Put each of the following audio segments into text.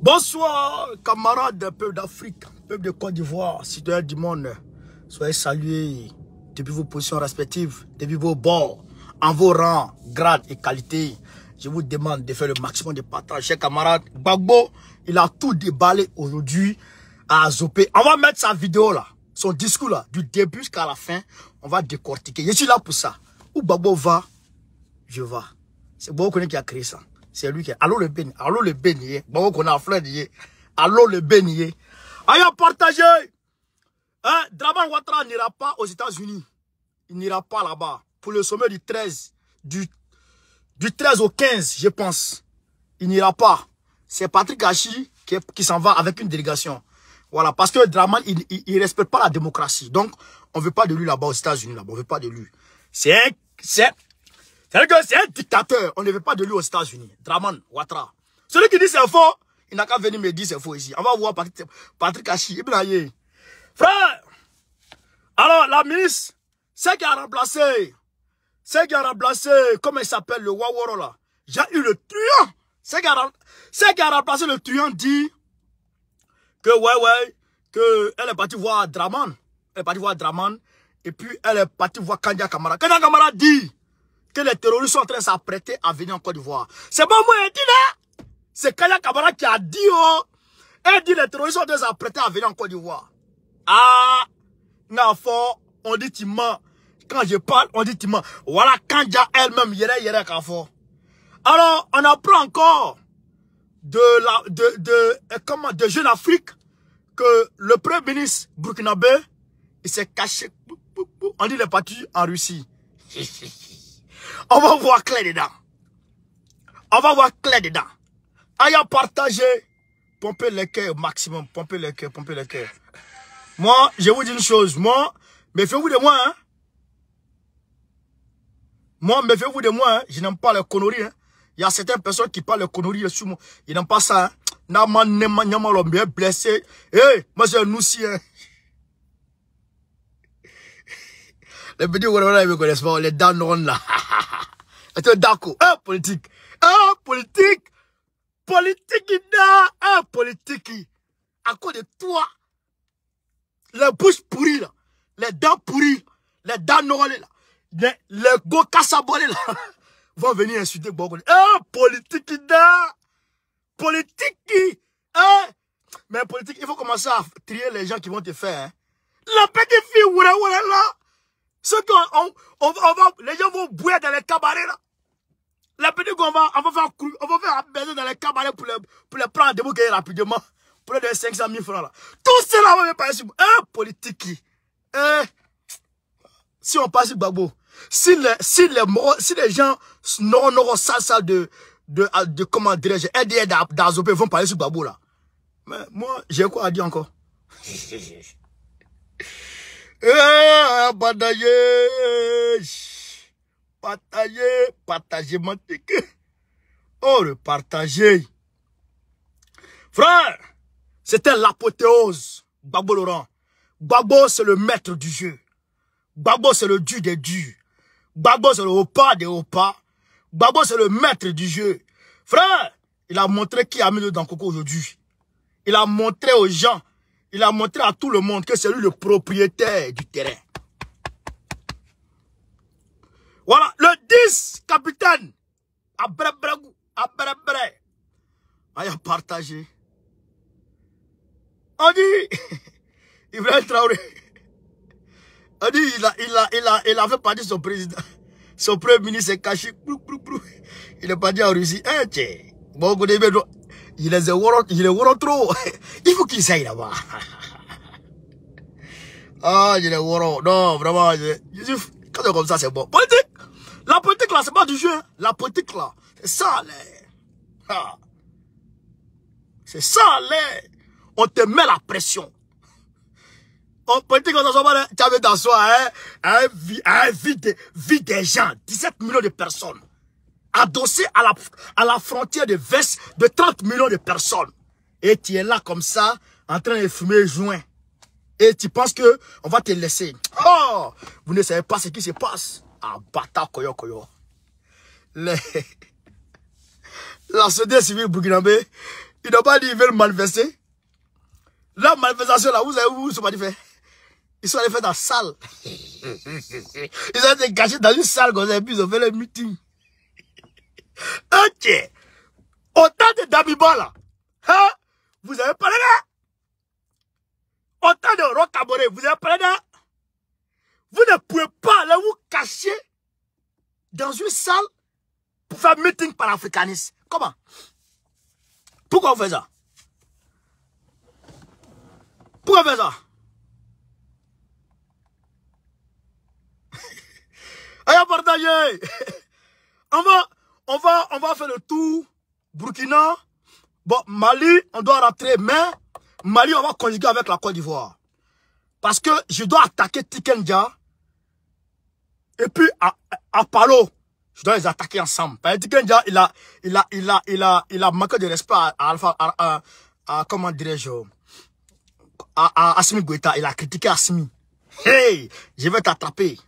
Bonsoir, camarades, peuple d'Afrique, peuple de Côte d'Ivoire, citoyens du monde. Soyez salués depuis vos positions respectives, depuis vos bords, en vos rangs, grades et qualités. Je vous demande de faire le maximum de partage. Chers camarades, Gbagbo, il a tout déballé aujourd'hui à Zopé. On va mettre sa vidéo là, son discours là, du début jusqu'à la fin. On va décortiquer. Je suis là pour ça. Où Gbagbo va, je vais. C'est Gbagbo qui a créé ça. C'est lui qui a... Allô le béni. Bon, qu'on a fleur d'hier. Allô le béni. Ayons partagé. Hein? Draman Ouattara n'ira pas aux États-Unis. Il n'ira pas là-bas. Pour le sommet du 13. Du 13 au 15, je pense. Il n'ira pas. C'est Patrick Hachi qui s'en va avec une délégation. Voilà. Parce que Draman, il respecte pas la démocratie. Donc, on ne veut pas de lui là-bas aux États-Unis. Là-bas. On ne veut pas de lui. C'est un dictateur. On ne veut pas de lui aux États-Unis. Draman Ouattara. Celui qui dit c'est faux, il n'a qu'à venir me dire c'est faux ici. On va voir Patrick Hachi. Frère, alors la ministre, c'est qui a remplacé, comment il s'appelle, le Waworo là. J'ai eu le truand. C'est qui a remplacé le truand dit que que elle est partie voir Draman. Elle est partie voir Draman. Et puis elle est partie voir Kandia Kamara. Kandia Kamara dit que les terroristes sont en train de s'apprêter à venir en Côte d'Ivoire. C'est pas moi qui dit là. C'est Kandia Kamara qui a dit, oh. Elle dit les terroristes sont en train de s'apprêter à venir en Côte d'Ivoire. Ah, Nafo, on dit tu mens. Quand je parle, on dit tu mens. Voilà Kandia elle-même, yere Kafo. Alors, on apprend encore de Jeune Afrique que le premier ministre burkinabé, il s'est caché. On dit il est parti en Russie. On va voir clair dedans. Ayant partagé, pomper les cœurs au maximum. Pomper les cœurs. Moi, je vous dis une chose. Moi, méfiez-vous de moi. Hein? Méfiez-vous de moi. Hein? Je n'aime pas les conneries. Hein? Il y a certaines personnes qui parlent les conneries sur moi. Ils n'aiment pas ça. Hein? Bien blessé. Hey, moi, c'est un noussi. Hein? Les petits Wallonais, ils me connaissent pas. Les dents là. C'est d'accord. Politique. Politique. À cause de toi. Les bouches pourries là. Les dents pourries. Les dents noires là. Les go cassabolés là. Vont venir insulter Gbagbo. Politique. Mais politique, il faut commencer à trier les gens qui vont te faire. Hein. La petite fille, là. Ce que les gens vont bouillir dans les cabarets là. La petite on va faire baiser dans les cabarets pour les prendre debout rapidement. Pour les 500 000 francs là. Tout cela va me passer sur politique. Si on passe sur Gbagbo, si les gens n'auront ça de comment dirais-je, aider dans Zopé vont parler sur Gbagbo là. Mais moi, j'ai quoi à dire encore? Partager, mantique. Oh, le partager. Frère, c'était l'apothéose. Gbagbo Laurent. Gbagbo, c'est le maître du jeu. Gbagbo, c'est le dieu des dieux. Gbagbo, c'est le Opa des Opa. Gbagbo, c'est le maître du jeu. Frère, il a montré qui a mis le dans Coco aujourd'hui. Il a montré aux gens, il a montré à tout le monde que c'est lui le propriétaire du terrain. Voilà, le 10, capitaine. Il a partagé. On dit, Ibrahim Traoré. On dit, il avait pas dit son président. Son premier ministre s'est caché. Il est pas dit en Russie. Bon, il est trop. Il faut qu'il s'aille là-bas. Il est woro. Non, vraiment. Quand c'est comme ça, c'est bon. Politique. La politique là, c'est pas du jeu. Hein. La politique là, c'est ça, là. C'est ça, là. On te met la pression. En politique, on s'en va, tu avais dans soi, hein, vie des gens, 17 millions de personnes, adossés à la frontière de veste de 30 millions de personnes. Et tu es là comme ça, en train de fumer joint. Et tu penses que on va te laisser. Oh, vous ne savez pas ce qui se passe. Ah, bata koyo. La société civile burkinabé, Ils n'ont pas dit qu'ils veulent manifester. La manifestation là, vous avez où ils sont pas fait? Ils sont allés faire dans la salle. Ils ont été cachés dans une salle comme ça, et puis ils ont fait le meeting. Ok. Autant de Damiba là. Hein? Vous avez parlé là? Autant de Rocaboré, vous avez parlé là? Vous ne pouvez pas aller vous cacher dans une salle pour faire meeting panafricaniste. Comment? Pourquoi vous faites ça? Pourquoi vous faites ça? Allez, partagez! On va faire le tour. Burkina. Bon, Mali, on doit rentrer, mais Mali, on va conjuguer avec la Côte d'Ivoire. Parce que je dois attaquer Tikenja. Et puis, à Palo, je dois les attaquer ensemble. Parce que Tikenja, il a manqué de respect à comment dirais-je, à Assimi Goïta. Il a critiqué Assimi. Hey, je vais t'attraper.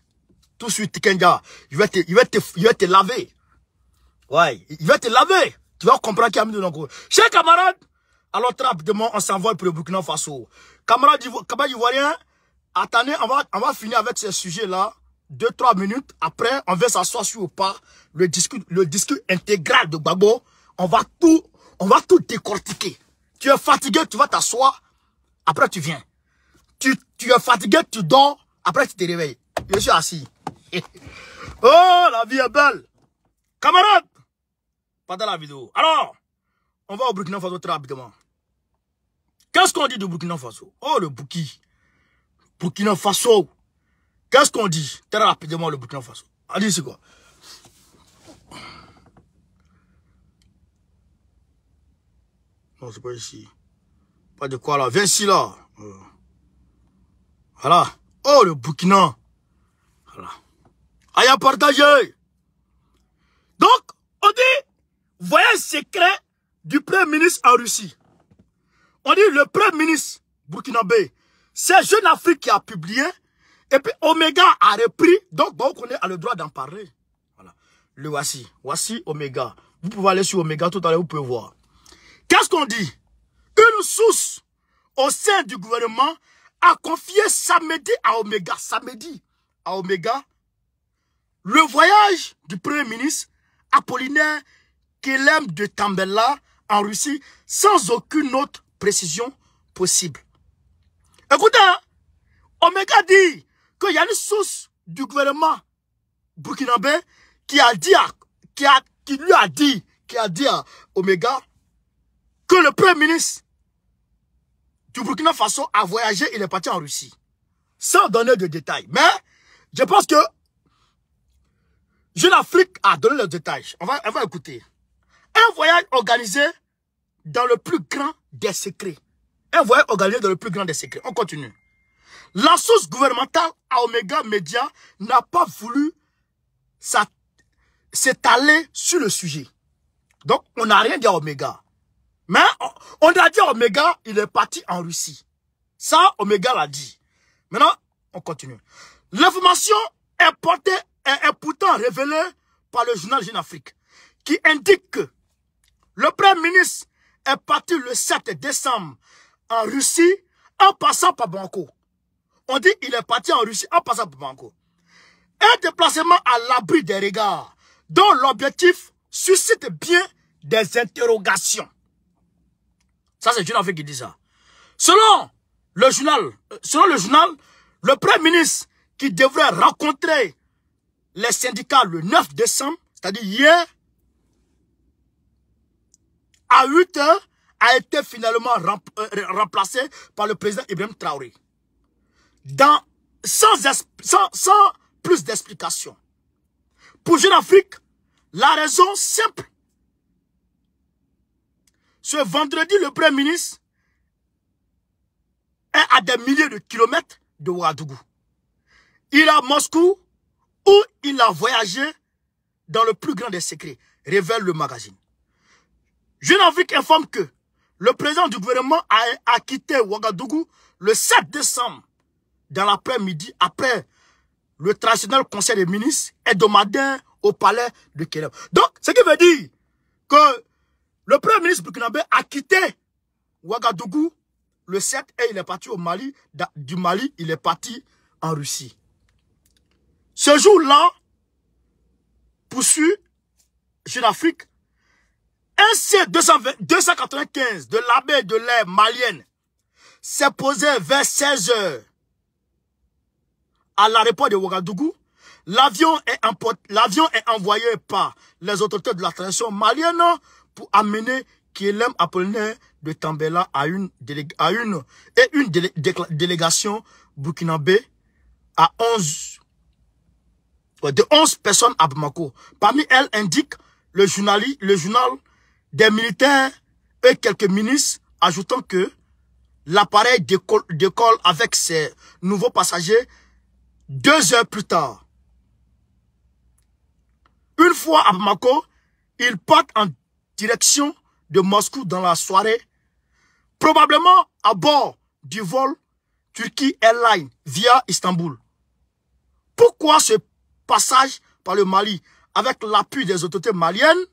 Tout de suite, Tikenja. Il va te laver. Ouais, il va te laver. Tu vas comprendre qu'il y a mis de l'encre. Chers camarades, alors très rapidement, on s'envole pour le Burkina Faso. Camarades ivoiriens, attendez, on va finir avec ce sujet-là. 2-3 minutes. Après, on va s'asseoir sur le pas. Le discours intégral de Gbagbo. On va tout décortiquer. Tu es fatigué, tu vas t'asseoir. Après, tu viens. Tu es fatigué, tu dors. Après, tu te réveilles. Je suis assis. Oh, la vie est belle. Camarades, pendant la vidéo. Alors, on va au Burkina Faso très rapidement. Qu'est-ce qu'on dit du Burkina Faso? Oh, le Bouki. Burkina Faso. Qu'est-ce qu'on dit très rapidement le Burkina Faso? On dit c'est quoi? Non, c'est pas ici. Pas de quoi là. Viens ici là. Voilà. Oh, le Burkina. Voilà. Allez, à partager. Donc, on dit, voyage secret du Premier ministre en Russie. On dit, le Premier ministre burkinabé, c'est Jeune Afrique qui a publié, et puis Omega a repris, donc bon, on a le droit d'en parler. Voilà. Le voici. Voici Omega. Vous pouvez aller sur Omega, tout à l'heure, vous pouvez voir. Qu'est-ce qu'on dit? Une source au sein du gouvernement a confié samedi à Omega, le voyage du Premier ministre Apollinaire Kelem de Tambella en Russie sans aucune autre précision possible. Écoutez, hein, Omega dit qu'il y a une source du gouvernement burkinabé qui lui a dit à Omega que le Premier ministre du Burkina Faso a voyagé, il est parti en Russie. Sans donner de détails. Mais je pense que Jeune Afrique a donné le détail. On va écouter. Un voyage organisé dans le plus grand des secrets. Un voyage organisé dans le plus grand des secrets. On continue. La source gouvernementale à Omega Media n'a pas voulu s'étaler sur le sujet. Donc, on n'a rien dit à Omega. Mais on a dit à Omega, il est parti en Russie. Ça, Omega l'a dit. Maintenant, on continue. L'information est pourtant révélée par le journal Jeune Afrique, qui indique que le Premier ministre est parti le 7 décembre en Russie en passant par Bamako. On dit qu'il est parti en Russie en passant par Bamako. Un déplacement à l'abri des regards, dont l'objectif suscite bien des interrogations. Ça, c'est Jeune Afrique qui dit ça. Selon le journal, le Premier ministre qui devrait rencontrer les syndicats le 9 décembre, c'est-à-dire hier, à 8 h, a été finalement remplacé par le président Ibrahim Traoré. Sans plus d'explications. Pour Jeune Afrique, la raison simple. Ce vendredi, le Premier ministre est à des milliers de kilomètres de Ouagadougou. Il est à Moscou où il a voyagé dans le plus grand des secrets, révèle le magazine. Jeune Afrique informe que le président du gouvernement a quitté Ouagadougou le 7 décembre dans l'après-midi après le traditionnel conseil des ministres hebdomadaire au palais de Kiev. Donc, ce qui veut dire que Le premier ministre burkinabé a quitté Ouagadougou le 7 et il est parti au Mali. Du Mali, il est parti en Russie. Ce jour-là, poursuit Jeune Afrique, un C-295 de l'armée de l'air malienne s'est posé vers 16 h à l'aéroport de Ouagadougou. L'avion est envoyé par les autorités de la transition malienne pour amener Kielem Apollinaire de Tambela à une délégation burkinabé à 11 personnes à Bamako. Parmi elles indique le journal des militaires et quelques ministres, ajoutant que l'appareil décolle avec ses nouveaux passagers 2 heures plus tard. Une fois à Bamako, ils partent en direction de Moscou dans la soirée, probablement à bord du vol Turkey Airlines via Istanbul. Pourquoi ce passage par le Mali avec l'appui des autorités maliennes?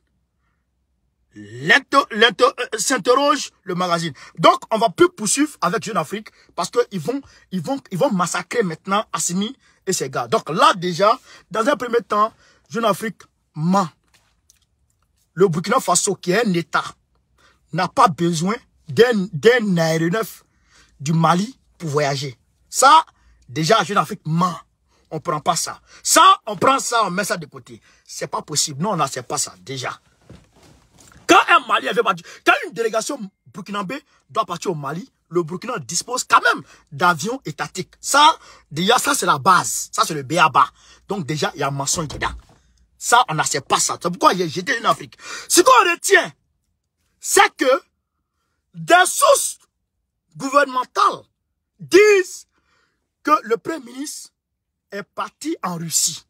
S'interroge le magazine. Donc, on va plus poursuivre avec Jeune Afrique parce qu'ils vont massacrer maintenant Assimi et ses gars. Donc là, déjà, dans un premier temps, Jeune Afrique ment. Le Burkina Faso, qui est un État, n'a pas besoin d'un aéronef du Mali pour voyager. Ça, déjà, Jeune Afrique ment. On ne prend pas ça. Ça, on prend ça, on met ça de côté. C'est pas possible. Non, on n'accepte pas ça, déjà. Quand un Mali avait parti, quand une délégation burkinabé doit partir au Mali, le Burkina dispose quand même d'avions étatiques. Ça, déjà, ça c'est la base. Ça c'est le B.A.B.A. Donc déjà, il y a un mensonge dedans. Ça, on n'accepte pas ça. C'est pourquoi j'étais en Afrique. Ce qu'on retient, c'est que des sources gouvernementales disent que le Premier ministre est parti en Russie.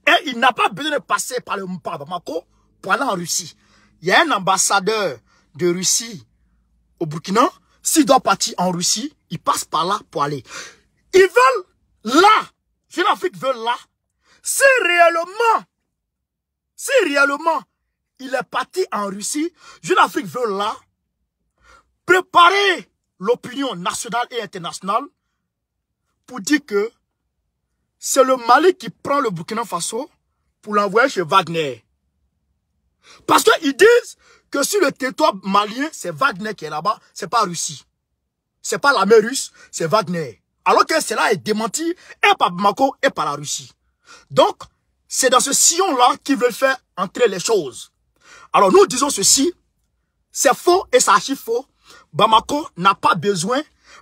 Et il n'a pas besoin de passer par Bamako pour aller en Russie. Il y a un ambassadeur de Russie au Burkina. S'il doit partir en Russie, il passe par là pour aller. Ils veulent là. Jeune Afrique veut là. Si réellement il est parti en Russie, Jeune Afrique veut là préparer l'opinion nationale et internationale pour dire que c'est le Mali qui prend le Burkina Faso pour l'envoyer chez Wagner. Parce qu'ils disent que sur le territoire malien, c'est Wagner qui est là-bas, c'est pas Russie. C'est pas l'armée russe, c'est Wagner. Alors que cela est démenti et par Bamako et par la Russie. Donc, c'est dans ce sillon-là qu'ils veulent faire entrer les choses. Alors nous disons ceci, c'est faux et c'est archi faux. Bamako n'a pas besoin.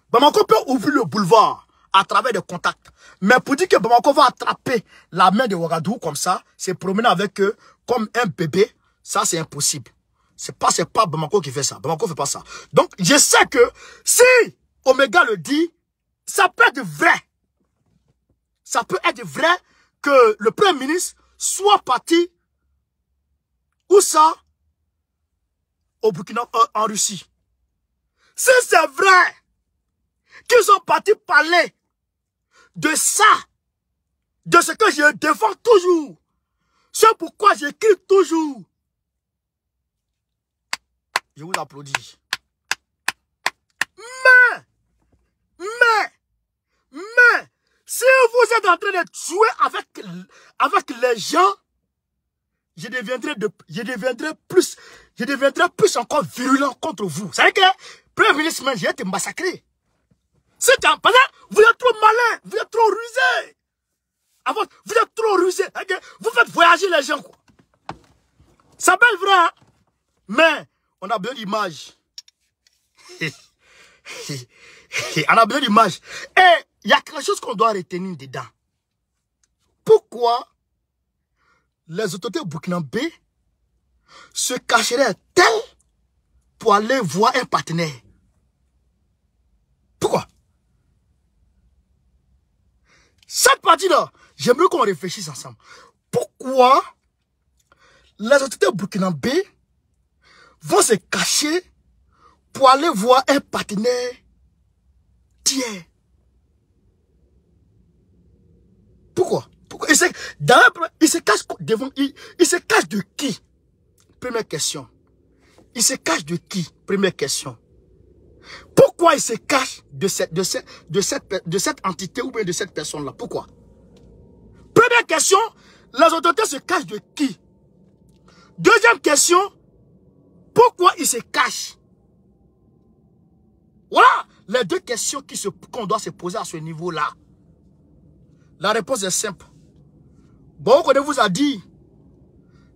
Bamako peut ouvrir le boulevard à travers des contacts. Mais pour dire que Bamako va attraper la main de Ouagadougou comme ça, c'est promener avec eux comme un bébé, ça c'est impossible. C'est pas Bamako qui fait ça. Bamako fait pas ça. Donc je sais que si Omega le dit, ça peut être vrai. Ça peut être vrai que le Premier ministre soit parti, où ça? Au Burkina, en Russie. Si c'est vrai qu'ils sont partis parler de ça, de ce que je défends toujours, c'est pourquoi j'écris toujours, je vous applaudis. Mais, si vous êtes en train de jouer avec les gens, je deviendrai plus encore virulent contre vous. Vous savez que, Premier ministre, j'ai été massacré. Vous êtes trop malin, vous êtes trop rusé. Vous êtes trop rusé. Vous faites voyager les gens, quoi. Ça s'appelle vrai, hein? Mais, on a besoin d'image. On a besoin d'image. Et il y a quelque chose qu'on doit retenir dedans. Pourquoi les autorités burkinabées se cacheraient-elles pour aller voir un partenaire? Pourquoi? Cette partie-là, j'aimerais qu'on réfléchisse ensemble. Pourquoi les autorités burkinabées vont se cacher pour aller voir un partenaire tiers? Pourquoi? Il se cache devant, il se cache de qui? Première question. Il se cache de qui? Première question. Pourquoi il se cache de cette entité ou bien de cette personne-là? Pourquoi? Première question, les autorités se cachent de qui? Deuxième question, pourquoi il se cache? Voilà les deux questions qu'on doit se poser à ce niveau-là. La réponse est simple. Bon, on vous a dit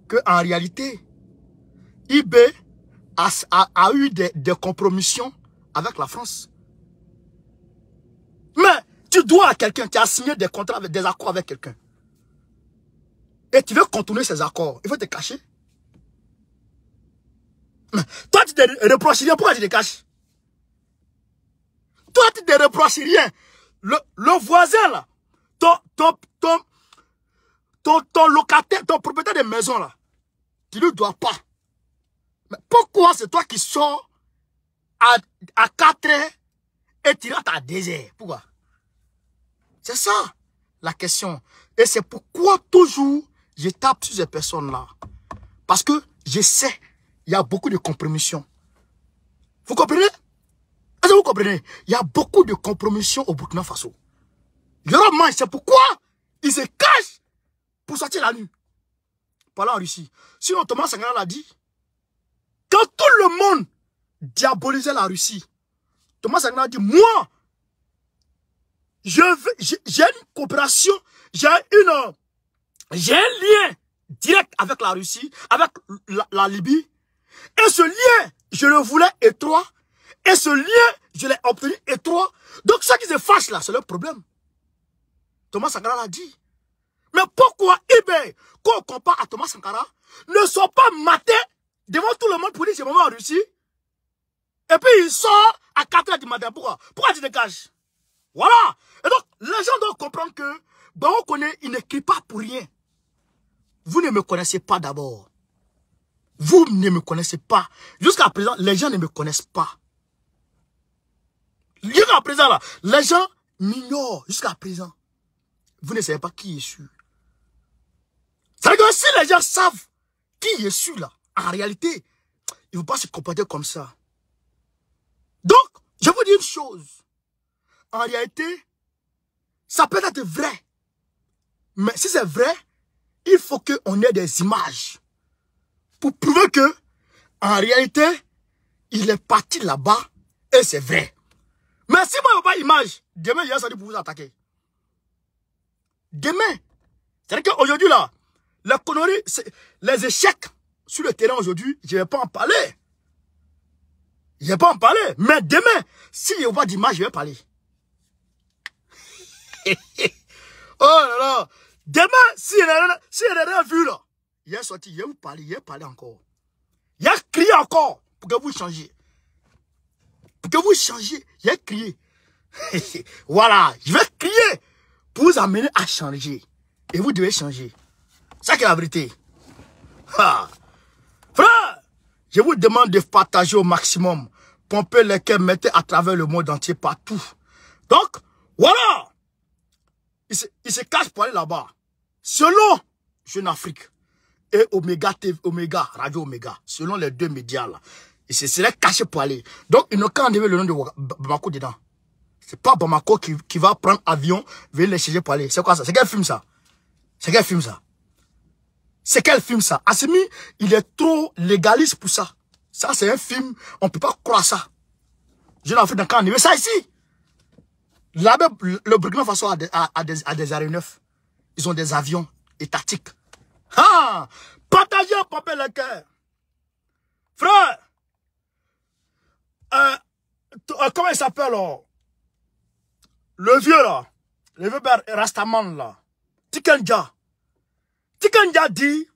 qu'en réalité, IB a eu des compromissions avec la France. Mais tu dois à quelqu'un, tu as signé des contrats, des accords avec quelqu'un. Et tu veux contourner ces accords. Il faut te cacher. Mais toi, tu te reproches rien. Pourquoi tu te caches? Toi, tu te reproches rien. Le voisin, là, ton locataire, ton propriétaire de maison, là, tu ne lui dois pas. Mais pourquoi c'est toi qui sors à 4 heures et tu rentres à 2 heures? Pourquoi? C'est ça la question. Et c'est pourquoi toujours je tape sur ces personnes-là. Parce que je sais, il y a beaucoup de compromissions. Vous comprenez? Est-ce que vous comprenez? Il y a beaucoup de compromissions au Burkina Faso. Vraiment, c'est pourquoi ils se cachent pour sortir la nuit. Par là en Russie. Sinon, Thomas Sankara l'a dit. Quand tout le monde diabolisait la Russie, Thomas Sankara a dit, moi, j'ai une coopération, j'ai un lien direct avec la Russie, avec la Libye. Et ce lien, je le voulais étroit. Et ce lien, je l'ai obtenu étroit. Donc, ceux qui se fâchent là, c'est leur problème. Thomas Sankara l'a dit. Mais pourquoi eBay, qu'on compare à Thomas Sankara, ne sont pas matés devant tout le monde pour dire que j'ai maman en Russie? Et puis il sort à 4 h du matin. Pourquoi? Pourquoi tu te caches? Voilà. Et donc, les gens doivent comprendre que, ben on connaît, il n'écrit pas pour rien. Vous ne me connaissez pas d'abord. Vous ne me connaissez pas. Jusqu'à présent, les gens ne me connaissent pas. Jusqu'à présent, là, les gens m'ignorent. Jusqu'à présent. Vous ne savez pas qui je suis. C'est-à-dire que si les gens savent qui je suis là, en réalité, ils ne vont pas se comporter comme ça. Donc, je vous dis une chose. En réalité, ça peut être vrai. Mais si c'est vrai, il faut qu'on ait des images. Pour prouver que, en réalité, il est parti là-bas et c'est vrai. Mais si moi, je n'ai pas d'image, demain, il y a ça pour vous attaquer. Demain. C'est-à-dire qu'aujourd'hui, là, la connerie, les échecs sur le terrain aujourd'hui, je ne vais pas en parler. Je ne vais pas en parler. Mais demain, s'il n'y a pas d'image, je vais parler. Oh là là. Demain, s'il n'y a rien vu, là, il est sorti, il va parler encore. Il a crié encore pour que vous changiez. Pour que vous changiez, il a crié. Voilà, je vais crier pour vous amener à changer. Et vous devez changer. C'est ça qui est la vérité. Ha. Frère, je vous demande de partager au maximum. Pomper les cœurs, mettez à travers le monde entier, partout. Donc, voilà. Il se cache pour aller là-bas. Selon Jeune Afrique et Omega TV, Omega, Radio Omega, selon les deux médias là, il se serait caché pour aller. Donc, ils n'ont qu'à enlever le nom de Bamako dedans. C'est pas Bamako qui va prendre avion, venir les chercher pour aller. C'est quoi ça? C'est quel film ça? C'est quel film ça? C'est quel film ça? Assimi, il est trop légaliste pour ça. Ça, c'est un film, on ne peut pas croire ça. Jeune Afrique n'a qu'à enlever ça ici. Là-bas, le Burkina Faso a des aéronefs. Ils ont des avions étatiques. Ah! Partagez, pomper le cœur. Frère, comment il s'appelle là? Le vieux là, le vieux Rastaman là, Tikenja. Tikenja dit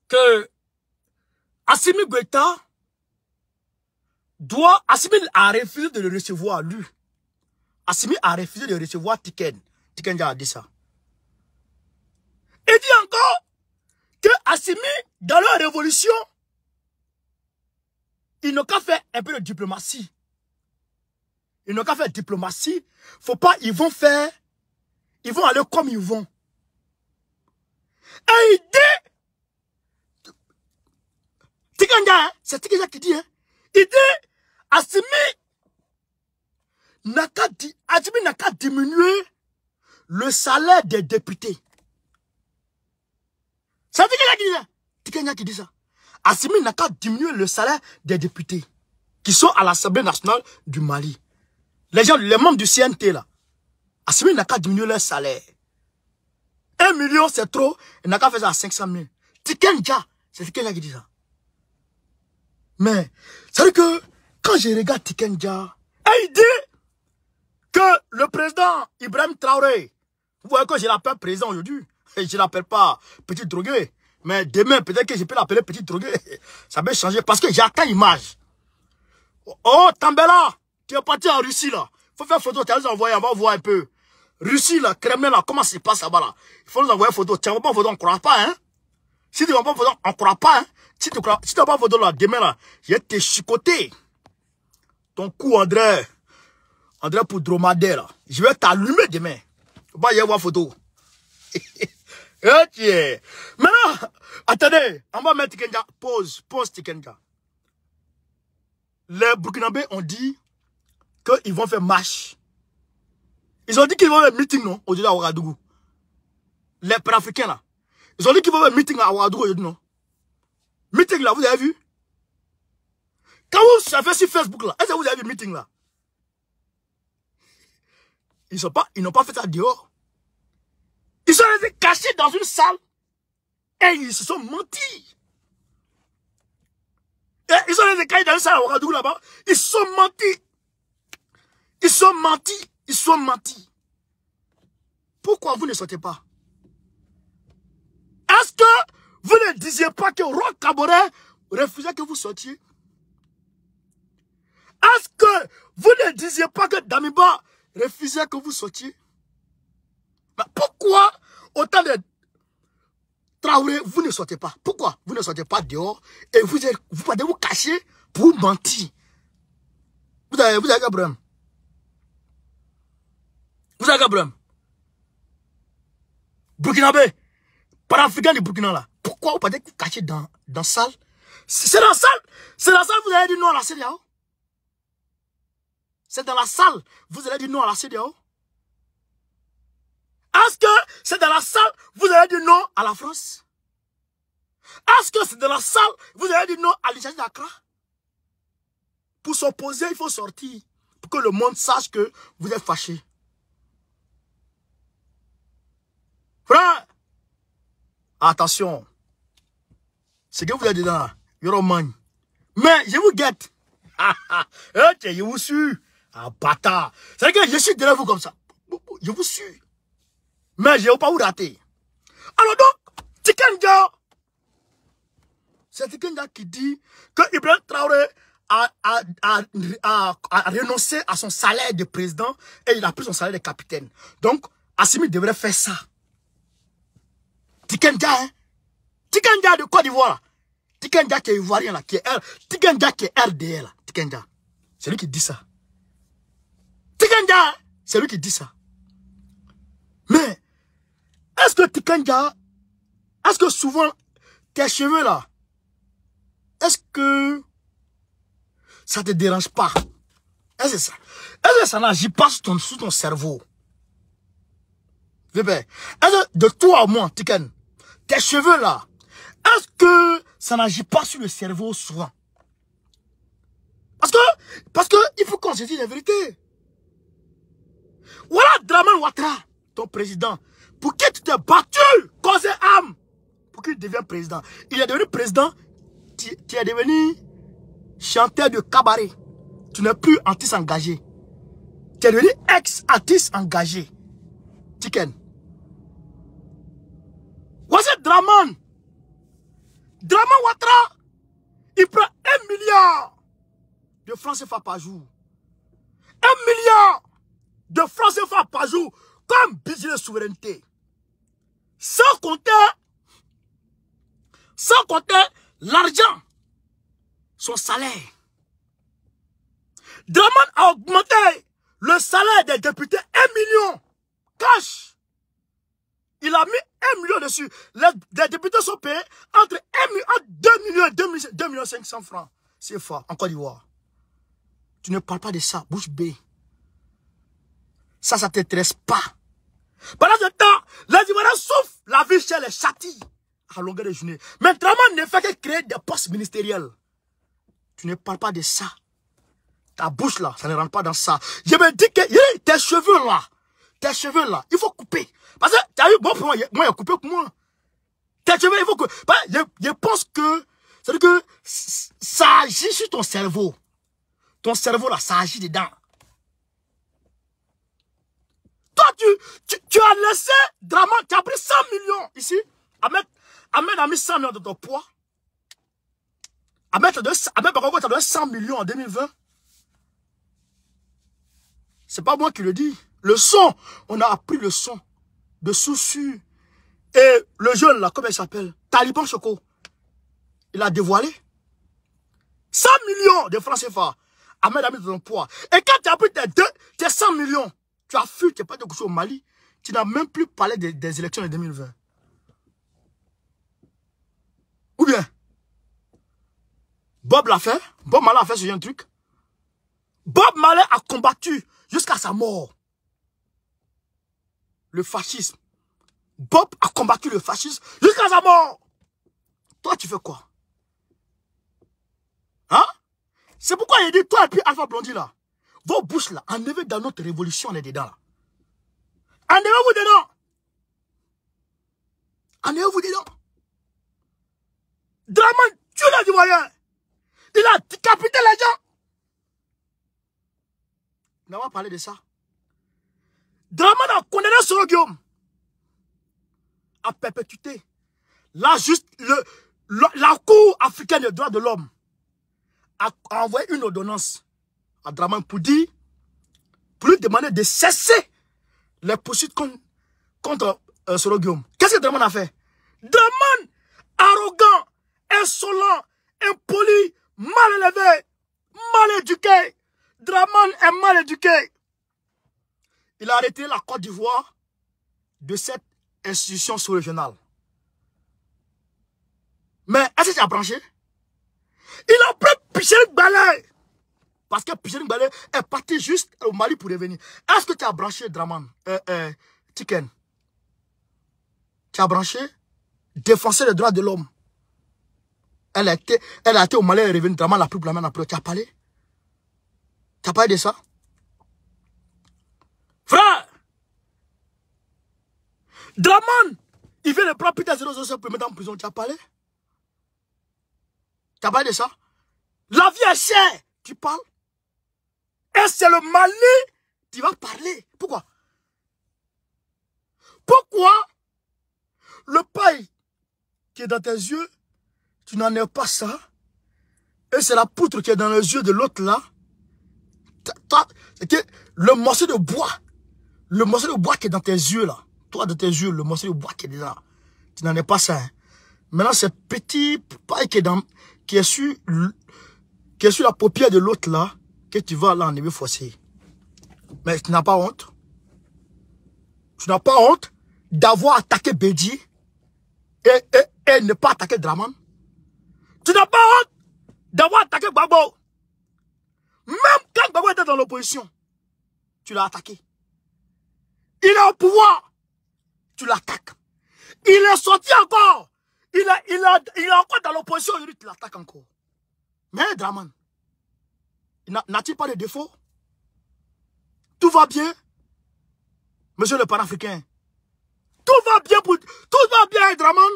que Assimi Goïta Assimi a refusé de le recevoir, lui. Assimi a refusé de recevoir Tiken. Tikenja a dit ça. Il dit encore que Assimi, dans leur révolution, ils n'ont qu'à faire un peu de diplomatie. Ils n'ont qu'à faire diplomatie. Faut pas, ils vont aller comme ils vont. Et il dit, Tikanja, hein, c'est Tikanja qui dit, hein. Il dit, Assimi n'a qu'à diminuer le salaire des députés. C'est Tikanja qui dit ça. Tikanja qui dit ça. Assimi n'a qu'à diminuer le salaire des députés qui sont à l'Assemblée nationale du Mali. Les gens, les membres du CNT là. Assimi n'a qu'à diminuer leur salaire. 1 million c'est trop, il n'a qu'à faire ça à 500 000. Tikanja, c'est Tikanja qui dit ça. Mais, c'est vrai que, quand je regarde Tikanja, il dit que le président Ibrahim Traoré, vous voyez que je l'appelle président aujourd'hui, et je ne l'appelle pas petit drogué, mais demain, peut-être que je peux l'appeler petit drogué, ça peut changer, parce que j'attends l'image. Oh, Tambela, tu es parti en Russie là, il faut faire photo, tu as nous envoyer, on va voir un peu. Russie là, Kremlin là, comment ça se passe là-bas là? Il faut nous envoyer photo, tu n'as pas photo, on ne croit pas, hein? Si tu n'as pas photo, on ne croit pas, hein? Si tu n'as pas photo là, demain là, je vais te chicoter. Ton cou, André pour dromadaire là. Je vais t'allumer demain. Faut pas y avoir photo. Ok. Maintenant, attendez, on va mettre Tikanja. Pause Tikanja. Les Burkinabés ont dit qu'ils vont faire marche. Ils ont dit qu'ils vont faire meeting, non? Aujourd'hui à Ouagadougou. Les Pan-Africains là. Ils ont dit qu'ils vont faire meeting à Ouagadougou aujourd'hui, non? Meeting là, vous avez vu? Quand vous avez fait sur Facebook là, est-ce que vous avez vu meeting là? Ils n'ont pas fait ça dehors. Ils sont restés cachés dans une salle et ils se sont mentis. Et ils sont restés cachés dans une salle à Ouagadougou là-bas. Ils se sont mentis. Ils sont mentis. Ils sont mentis. Pourquoi vous ne sortez pas? Est-ce que vous ne disiez pas que Roch Kaboré refusait que vous sortiez? Est-ce que vous ne disiez pas que Damiba refusait que vous sortiez? Mais pourquoi autant de Traoré, vous ne sortez pas? Pourquoi vous ne sortez pas dehors et vous allez vous cacher pour mentir? Vous avez un problème. Vous avez un problème. Burkinabé, Pan-Africain du Burkina là. Pourquoi vous partez vous cacher dans la salle? C'est dans la salle. C'est dans la salle vous avez dit non à la CEDEAO. C'est dans la salle vous allez dire non à la CEDEAO. Est-ce que c'est dans la salle vous allez dire non à la France? Est-ce que c'est dans la salle vous allez dire non à l'Initiative d'Accra? Pour s'opposer, il faut sortir. Pour que le monde sache que vous êtes fâchés. Frère, attention. Ce que vous avez dedans là, Yoroman. Mais je vous guette. Ok, je vous suis. Ah, bâtard. C'est que je suis derrière vous comme ça. Je vous suis. Mais je ne vais pas vous rater. Alors donc, Tikanja. C'est Tikanja qui dit que Ibrahim Traoré a renoncé à son salaire de président et il a pris son salaire de capitaine. Donc, Assimi devrait faire ça. Tikanja, hein? Tikanja de Côte d'Ivoire. Tikanja qui est ivoirien là, Tikanja qui est RDL là. Tikanja. C'est lui qui dit ça. Tikanja, c'est lui qui dit ça. Mais, est-ce que Tikanja, est-ce que souvent, tes cheveux là, est-ce que ça te dérange pas? Est-ce que ça n'agit pas sur ton cerveau? Est-ce que de toi à moi, Tiken, tes cheveux là, est-ce que ça n'agit pas sur le cerveau souvent? Parce que il faut qu'on se dise la vérité. Voilà Draman Ouattara, ton président, pour qui tu t'es battu, cause et âme, pour qu'il devienne président. Il est devenu président, tu es devenu chanteur de cabaret. Tu n'es plus artiste engagé. Tu es devenu ex-artiste engagé. Tiken. Voici Draman. Draman Ouattara, il prend 1 milliard de francs CFA par jour. 1 milliard de francs CFA par jour comme budget de souveraineté. Sans compter l'argent, son salaire. Draman a augmenté le salaire des députés 1 million. Cash. Il a mis 1 million dessus. Les députés sont payés entre 2 millions et 2 millions 500 francs. C'est fort, en Côte d'Ivoire. Tu ne parles pas de ça, bouche bée. Ça ne t'intéresse pas. Pendant ce temps, les Ivoiriens souffrent. La vie chère les châtie à longueur de journée. Mais Draman ne fait que créer des postes ministériels. Tu ne parles pas de ça. Ta bouche là, ça ne rentre pas dans ça. Je me dis que tes cheveux là, il faut couper. Parce que, tu as vu, bon pour moi, il a coupé pour moi. Tes cheveux, il faut couper. Je pense que, c'est-à-dire que ça agit sur ton cerveau. Ton cerveau là, ça agit dedans. Toi, tu as laissé Draman, tu as pris 100 millions ici. Ahmed a mis 100 millions de ton poids. Ahmed, tu as donné 100 millions en 2020. C'est pas moi qui le dis. Le son, on a appris le son de Soussou. Et le jeune là, comment il s'appelle? Taliban Choco. Il a dévoilé 100 millions de francs CFA. Ahmed a mis dans ton poids. Et quand tu as pris tes 100 millions, tu as fui, tu n'es pas de coucher au Mali. Tu n'as même plus parlé des élections de 2020. Ou bien, Bob l'a fait. Bob Marley a fait ce truc. Bob Marley a combattu jusqu'à sa mort le fascisme. Bob a combattu le fascisme jusqu'à sa mort. Toi, tu fais quoi? Hein? C'est pourquoi il dit, toi et puis Alpha Blondy là, vos bouches là, enlevez dans notre révolution, on est dedans là. Enlevez-vous dedans. Enlevez-vous dedans. Draman tue les Ivoiriens. Il a décapité les gens. On va parler de ça. Draman a condamné Soro Guillaume à perpétuité. Là, juste la Cour africaine des droits de l'homme a envoyé une ordonnance à Draman pour lui demander de cesser les poursuites contre Soro Guillaume. Qu'est-ce que Draman a fait? Draman, arrogant, insolent, impoli, mal élevé, mal éduqué. Draman est mal éduqué. Il a arrêté la Côte d'Ivoire de cette institution sous-régionale. Mais est-ce que tu as branché? Il a pris Pichering Balé. Parce que Pichering Balé est parti juste au Mali pour revenir. Est-ce que tu as branché Draman? Tiken? Tu as branché? Défenseur des droits de l'homme. Elle a été au Mali et est revenue. Draman l'a pris pour la main après. Tu as parlé? Tu as parlé de ça? Frère! Draman, il vient de prendre Peter 007 pour mettre en prison. Tu as parlé? Tu as parlé de ça? La vie est chère. Tu parles? Et c'est le Mali qui va parler. Pourquoi? Pourquoi le paille qui est dans tes yeux, tu n'en es pas ça? Et c'est la poutre qui est dans les yeux de l'autre là. C'est que le morceau de bois qui est dans tes yeux là, toi de tes yeux, le morceau de bois qui est là, tu n'en es pas ça. Hein. Maintenant c'est petit paille qui est sur la paupière de l'autre là, que tu vas là en niveau forcé. Mais tu n'as pas honte. Tu n'as pas honte d'avoir attaqué Bédi et ne pas attaquer Draman. Tu n'as pas honte d'avoir attaqué Gbagbo. Même quand Gbagbo était dans l'opposition, tu l'as attaqué. Il est au pouvoir, tu l'attaques. Il est sorti encore. Il est encore dans l'opposition, aujourd'hui tu l'attaques encore. Mais Draman, n'a-t-il pas de défaut? Tout va bien, monsieur le panafricain. Tout va bien, Draman.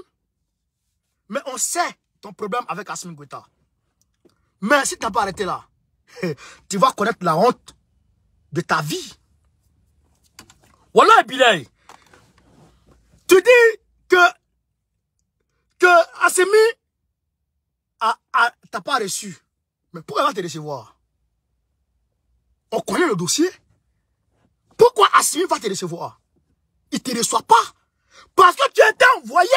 Mais on sait ton problème avec Assimi Goïta. Mais si tu n'as pas arrêté là, tu vas connaître la honte de ta vie. Voilà, Bilay. Tu dis que Assimi t'as pas reçu. Mais pourquoi il va te recevoir? On connaît le dossier. Pourquoi Assimi va te recevoir? Il ne te reçoit pas. Parce que tu étais envoyé.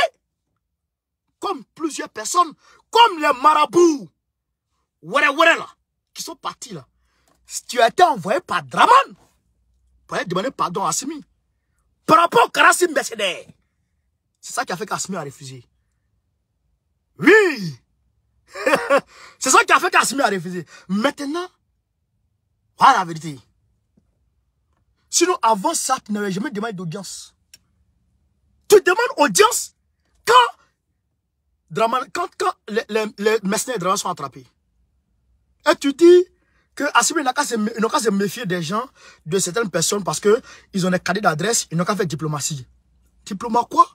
Comme plusieurs personnes, comme les marabouts. Là, qui sont partis là. Tu as été envoyé par Draman. Pour aller demander pardon à Assimi. Par rapport au Karassim Mercedes. C'est ça qui a fait qu'Assimi a refusé. Oui. C'est ça qui a fait qu'Assimi a refusé. Maintenant, voilà la vérité. Sinon, avant ça, tu n'avais jamais demandé d'audience. Tu demandes audience quand les mercenaires de Draman sont attrapés. Et tu dis que Assimi n'a qu'à se méfier des gens, de certaines personnes, parce qu'ils ont des cadets d'adresse, ils n'ont qu'à faire diplomatie. Diplôme quoi?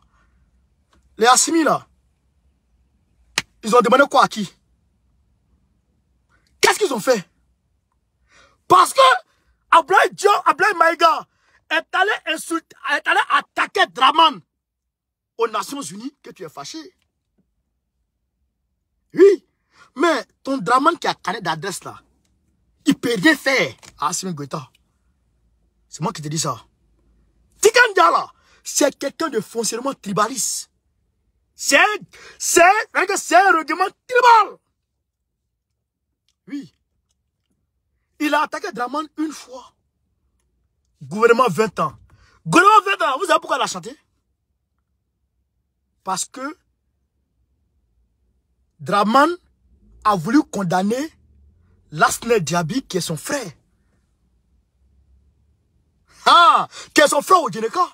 Les Assimi là, ils ont demandé quoi à qui? Qu'est-ce qu'ils ont fait? Parce que Ablaye Maïga est allé insulter, est allé attaquer Draman aux Nations Unies, que tu es fâché. Oui, mais ton Draman qui a cadet d'adresse là, il peut rien faire à Assimi Goïta. C'est moi qui te dis ça. Tiken Jah là, c'est quelqu'un de foncièrement tribaliste. C'est un règlement tribal. Oui. Il a attaqué Draman une fois. Gouvernement 20 ans. Gouvernement 20 ans, vous savez pourquoi il a chanté? Parce que Draman a voulu condamner Lasne Diaby, qui est son frère. Ah, qui est son frère au Djeneka,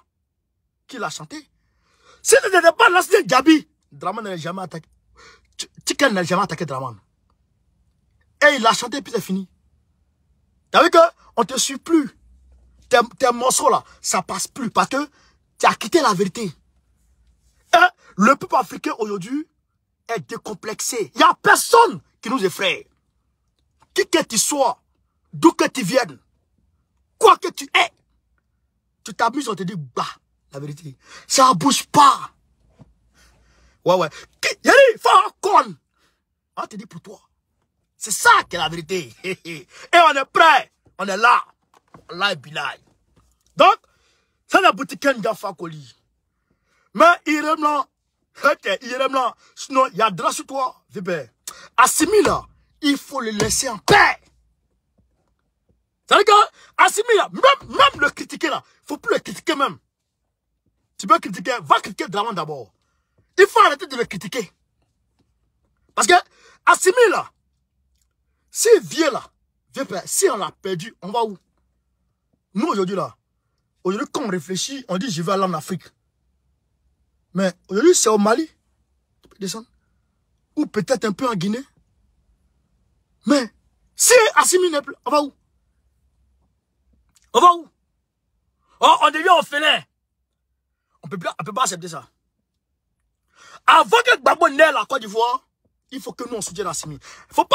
qui l'a chanté. Si ce n'était pas Lasne Diaby, Draman n'allait jamais attaqué. Tiken n'a jamais attaqué Draman. Et il l'a chanté, puis c'est fini. T'as vu qu'on ne te suit plus. Tes morceaux là, ça passe plus parce que tu as quitté la vérité. Et le peuple africain aujourd'hui est décomplexé. Il n'y a personne qui nous effraie. Qui que tu sois, d'où que tu viennes, quoi que tu es, tu t'amuses, on te dit, bah, la vérité. Ça ne bouge pas. Ouais. Il faut un con. On te dit pour toi. C'est ça qui est la vérité. Et on est prêt. On est là. Là et bilay. Donc, ça n'a boutique qu'un Fakoli. Mais il est là. Sinon, il y a drap sur toi. Assimi là, il faut le laisser en paix. C'est-à-dire qu'Assimi là, même le critiquer là, il ne faut plus le critiquer même. Tu peux critiquer, va critiquer Draman d'abord. Il faut arrêter de le critiquer. Parce que Assimi là, s'il vient là, si on l'a perdu, on va où? Nous aujourd'hui là, aujourd'hui quand on réfléchit, on dit je vais aller en Afrique. Mais aujourd'hui c'est au Mali, tu peux descendre. Ou peut-être un peu en Guinée. Mais si Assimi n'est plus, on va où? On va où? Oh, on devient orphelin. On peut pas accepter ça. Avant que Gbagbo n'ait la Côte d'Ivoire, il faut que nous on soutienne Assimi. Faut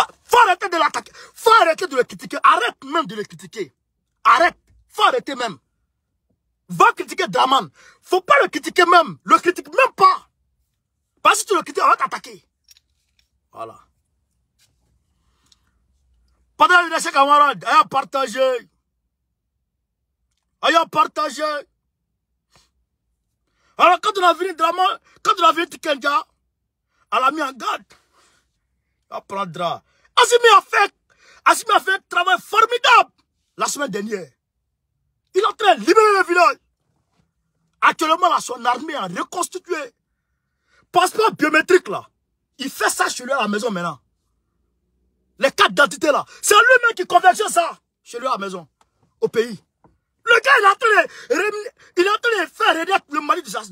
arrêter de l'attaquer. Faut arrêter de le critiquer. Arrête même de le critiquer. Arrête. Faut arrêter même. Va critiquer Draman. Faut pas le critiquer même. Le critique même pas. Parce que si tu le critiques, on va t'attaquer. Voilà. Pendant une ses camarades, ayant partagé. Alors quand on a vu Draman, quand on a vu Tiken Jah, elle a mis en garde. Elle prendra. Assimi a fait un travail formidable la semaine dernière. Il est en train de libérer le village. Actuellement, là, son armée a reconstitué. Passeport biométrique, là. Il fait ça chez lui à la maison maintenant. Les cartes d'identité, là. C'est lui-même qui convertit ça chez lui à la maison. Au pays. Le gars, il est en train de faire renaître le Mali de sa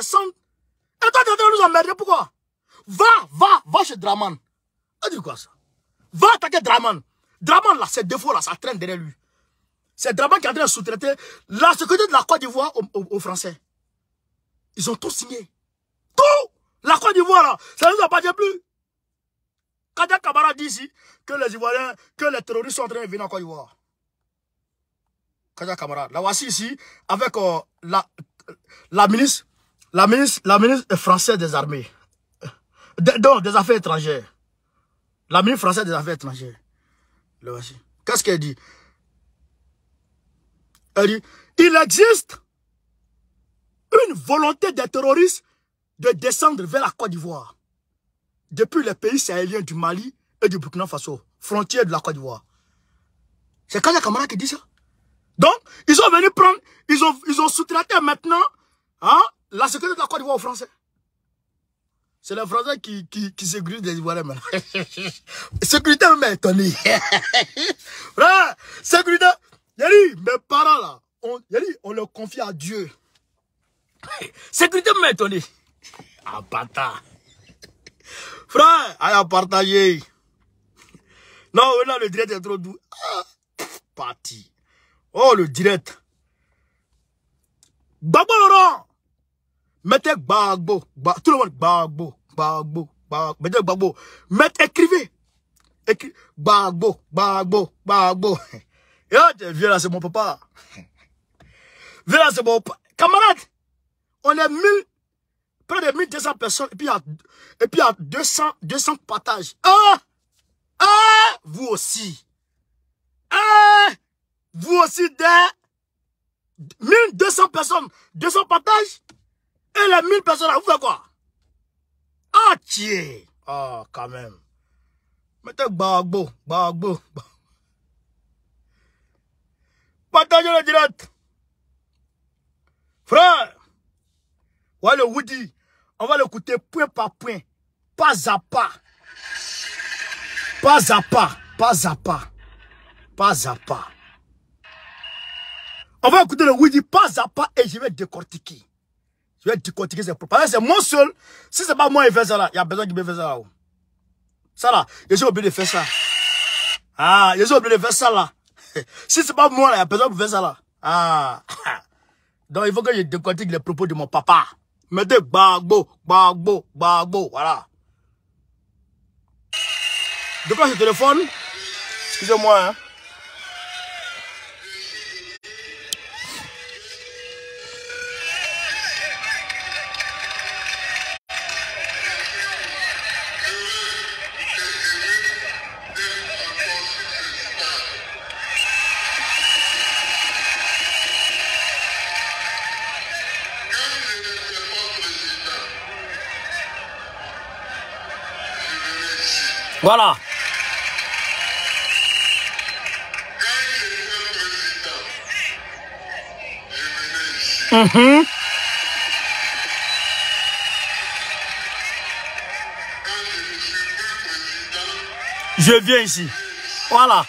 sang. Et toi, tu es en train de nous emmerder. Pourquoi? Va chez Draman. On dit quoi ça? Va attaquer Draman. Draman, là, ses défauts, là, ça traîne derrière lui. C'est Draman qui est en train de sous-traiter la sécurité de la Côte d'Ivoire aux Français. Ils ont tout signé. Tout! La Côte d'Ivoire, là, ça ne nous appartient plus. Kadia Kamara dit ici que les Ivoiriens, que les terroristes sont en train de venir en Côte d'Ivoire. Kadia Kamara. La voici ici, avec la ministre française des armées. Des affaires étrangères. La ministre française des affaires étrangères. La voici. Qu'est-ce qu'elle dit? Elle dit, il existe une volonté des terroristes de descendre vers la Côte d'Ivoire. Depuis les pays sahéliens du Mali et du Burkina Faso, frontière de la Côte d'Ivoire. C'est Kadia Kamara qui dit ça. Donc, ils sont venus prendre, ils ont sous-traité maintenant la sécurité de la Côte d'Ivoire aux Français. C'est les Français qui sécurisent les Ivoiriens maintenant. Sécurité m'a étonné. Frère, sécurité. Yali, mes parents là, on leur confie à Dieu. Sécurité m'a étonné. Ah, bâtard. Frère, allez à partager. Non, là, le direct est trop doux. Ah, parti. Oh, le direct. Gbagbo Laurent. Mettez Gbagbo. Tout le monde, Gbagbo. Mettez Gbagbo. Écrivez. Gbagbo. Et là, viens là, c'est mon papa. Viens là, c'est mon papa. Camarade, on est près de 1200 personnes, et puis il y a 200 partages. Vous aussi. Vous aussi, des 1200 personnes, 200 partages, et les 1000 personnes, là, vous faites quoi? Tiens. Quand même. Mettez Gbagbo. Partagez le direct. Frère. Ouais, le Woody. On va l'écouter point par point. Pas à pas. On va écouter le Woody pas à pas et je vais décortiquer. C'est propre. C'est moi seul. Si c'est pas moi qui fait ça là, il y a besoin qui me fait ça là. Ça là, je suis obligé de faire ça. Je suis obligé de faire ça là. Si c'est pas moi là, il y a besoin de faire ça là. Donc il faut que je décortique les propos de mon papa. Mettez Gbagbo, voilà. De quoi ce téléphone? Excusez-moi, hein. Voilà. Je viens ici. Voilà.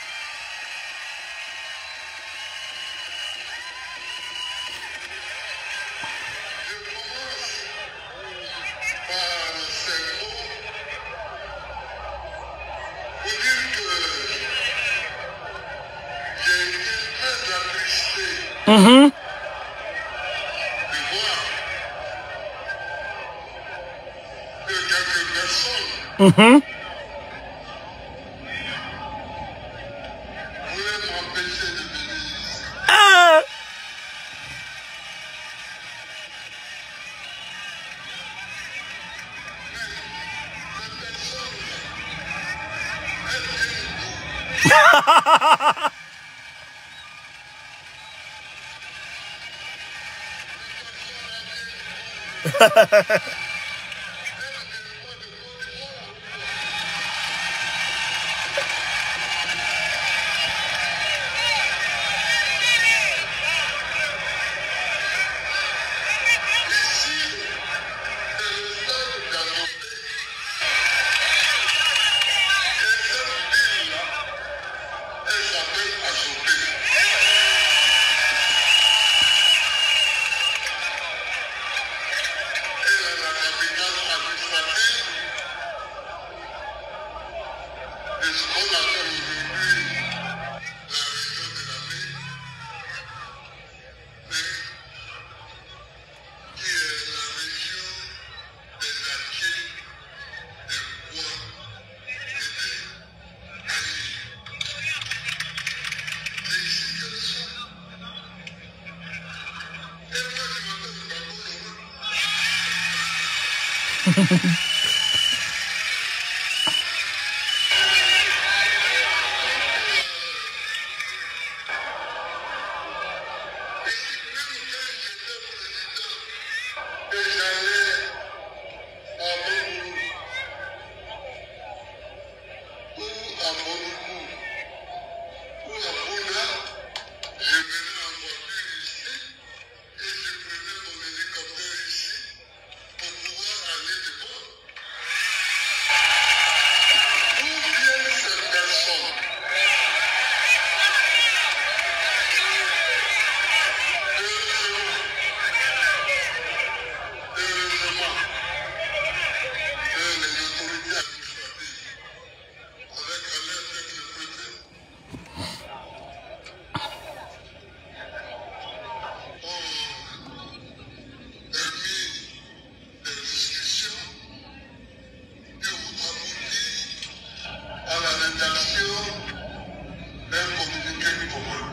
communiqué commun.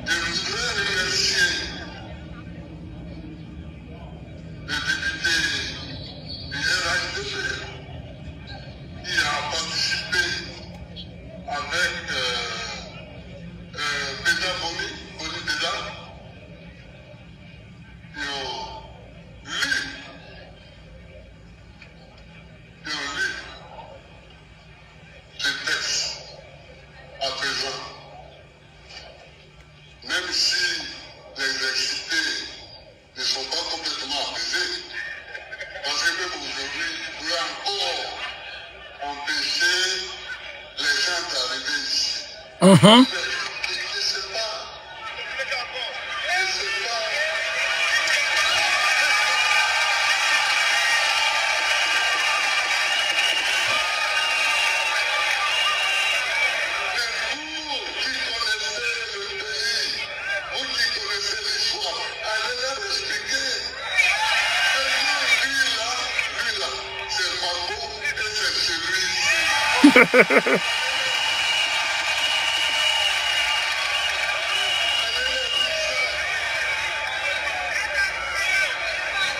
Je voudrais remercier le député du RHDP qui a participé avec Béda Boni Béda, qui ont lu ce texte à présent. Même si les excités ne sont pas complètement apaisés, parce que même aujourd'hui, vous pouvez encore empêcher les gens d'arriver ici. Je ne sais pas.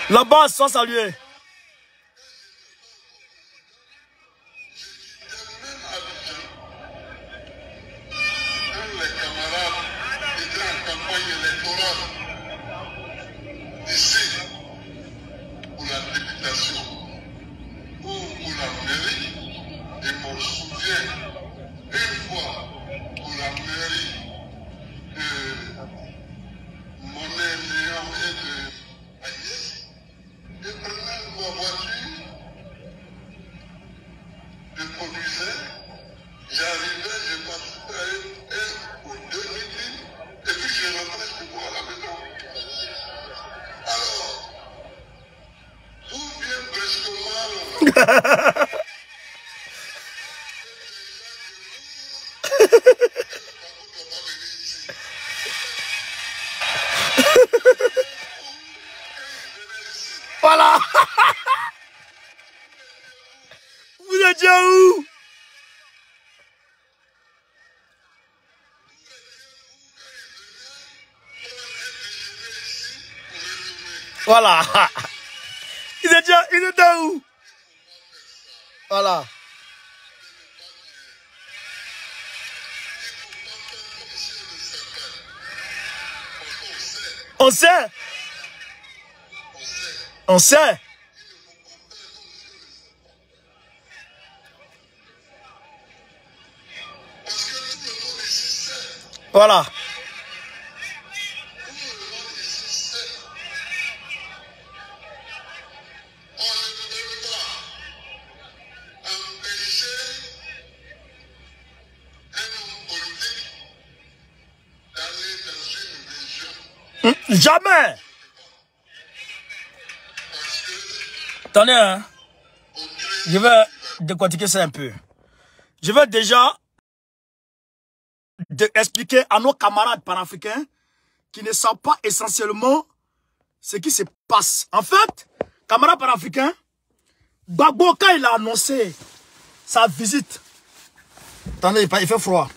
La base sans saluer. Les camarades étaient en campagne électorale ici pour la députation ou pour la mairie. Et m'en souviens une fois pour la mairie de Monet Léon et de Agnès. Je prenais ma voiture, je conduisais, j'arrivais, je participais à un ou deux meetings, et puis je rentrais chez moi à la maison. Alors, tout vient brusquement. Voilà. Vous êtes déjà où? Voilà. Il est déjà où? Voilà. On sait. On sait. Voilà. Jamais. Attendez, hein. Je vais décortiquer ça un peu. Je vais déjà expliquer à nos camarades panafricains qui ne savent pas essentiellement ce qui se passe. En fait, camarades panafricains, Gbagbo, quand il a annoncé sa visite, attendez, il fait froid.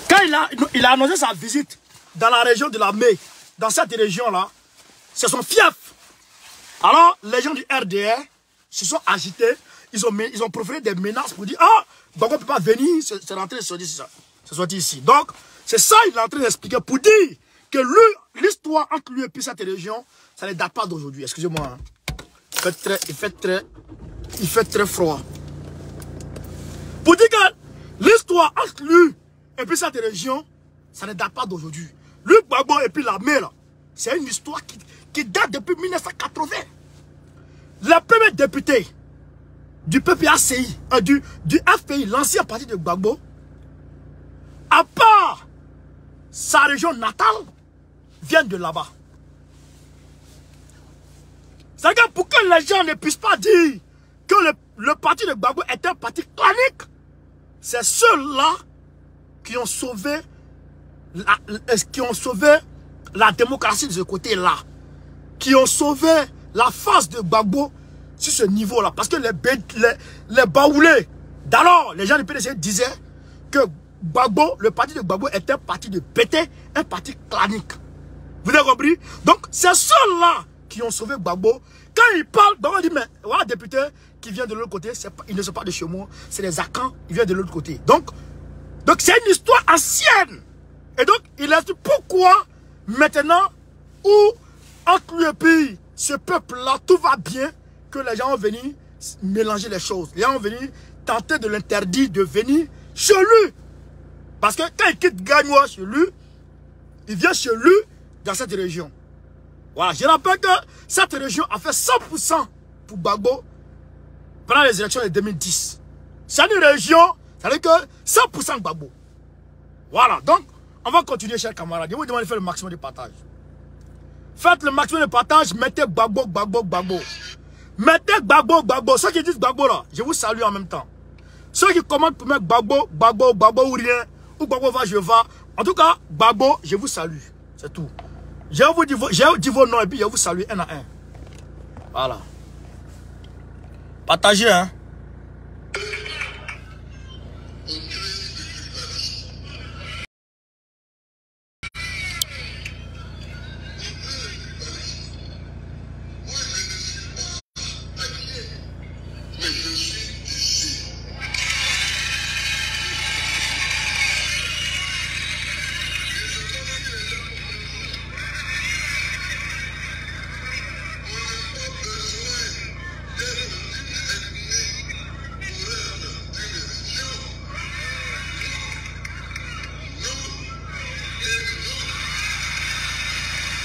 Quand il a annoncé sa visite dans la région de la Mé, dans cette région-là, c'est son fief. Alors, les gens du RDR se sont agités, ils ont proféré des menaces pour dire, ah, Gbagbo ne peut pas venir, c'est rentré, c'est sorti ici. Donc, c'est ça qu'il est en train d'expliquer pour dire que l'histoire entre lui et puis cette région, ça ne date pas d'aujourd'hui. Excusez-moi. Hein. Il fait très froid. Pour dire que l'histoire entre lui et puis cette région, ça ne date pas d'aujourd'hui. Lui, Gbagbo et puis la mer, c'est une histoire qui date depuis 1980. Le premier député du PPACI, du FPI, l'ancien parti de Gbagbo, à part sa région natale, vient de là-bas. C'est-à-dire pour que les gens ne puissent pas dire que le parti de Gbagbo est un parti clanique, c'est ceux-là qui ont sauvé la démocratie de ce côté-là, qui ont sauvé la face de Gbagbo sur ce niveau-là. Parce que les baoulés, d'alors, les gens du PDC disaient que Gbagbo, le parti de Gbagbo est un parti de pété, un parti clanique. Vous avez compris? Donc, c'est ceux-là qui ont sauvé Gbagbo. Quand ils parlent, donc on dit, mais voilà, député qui vient de l'autre côté, ils ne sont pas de chez moi, c'est les Akans, ils viennent de l'autre côté. Donc c'est une histoire ancienne. Et donc, il est pourquoi maintenant, où entre lui et puis ce peuple-là, tout va bien, que les gens ont venu mélanger les choses. Les gens ont venu tenter de l'interdire de venir chez lui. Parce que quand il quitte Gagnoua chez lui, il vient chez lui dans cette région. Voilà, je rappelle que cette région a fait 100% pour Gbagbo pendant les élections de 2010. C'est une région, ça veut dire que 100% Gbagbo. Voilà, donc, on va continuer, chers camarades. Je vous demande de faire le maximum de partage. Faites le maximum de partage, mettez Gbagbo, Gbagbo, Gbagbo. Mettez Gbagbo, Gbagbo. Ceux qui disent Gbagbo là, je vous salue en même temps. Ceux qui commandent pour mettre Gbagbo, Gbagbo, Gbagbo ou rien, ou Gbagbo va, je vais. En tout cas, Gbagbo, je vous salue. C'est tout. Je vous dis vos noms et puis je vous salue un à un. Voilà. Partagez, hein.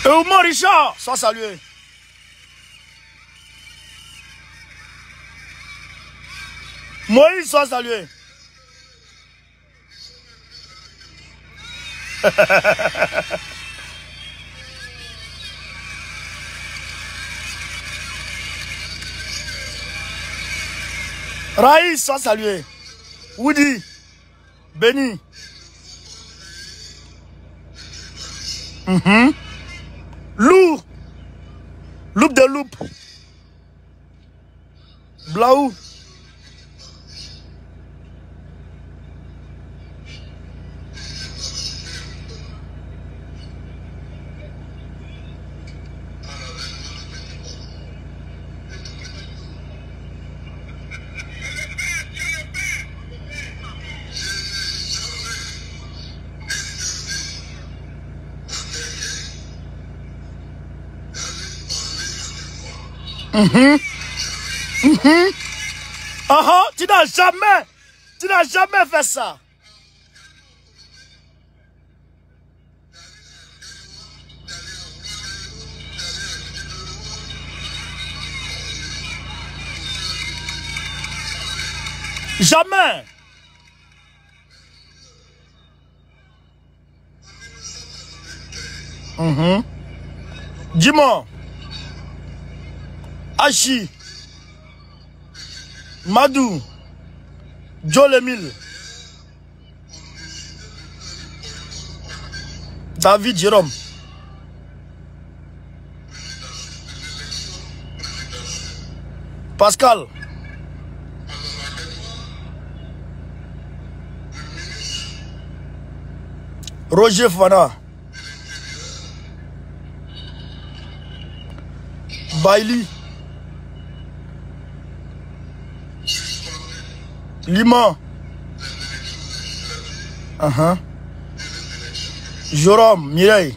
Eumont Richard, sois salué. Moïse, sois salué. Raïs, sois salué. Woody, Béni. Lou, loup de loup. Blaou. Tu n'as jamais fait ça. Jamais. Dis-moi. Achi, Madou, Joel Emile, David Jérôme, Pascal, Roger Fana, Bailey, Lima, Jérôme, Mireille,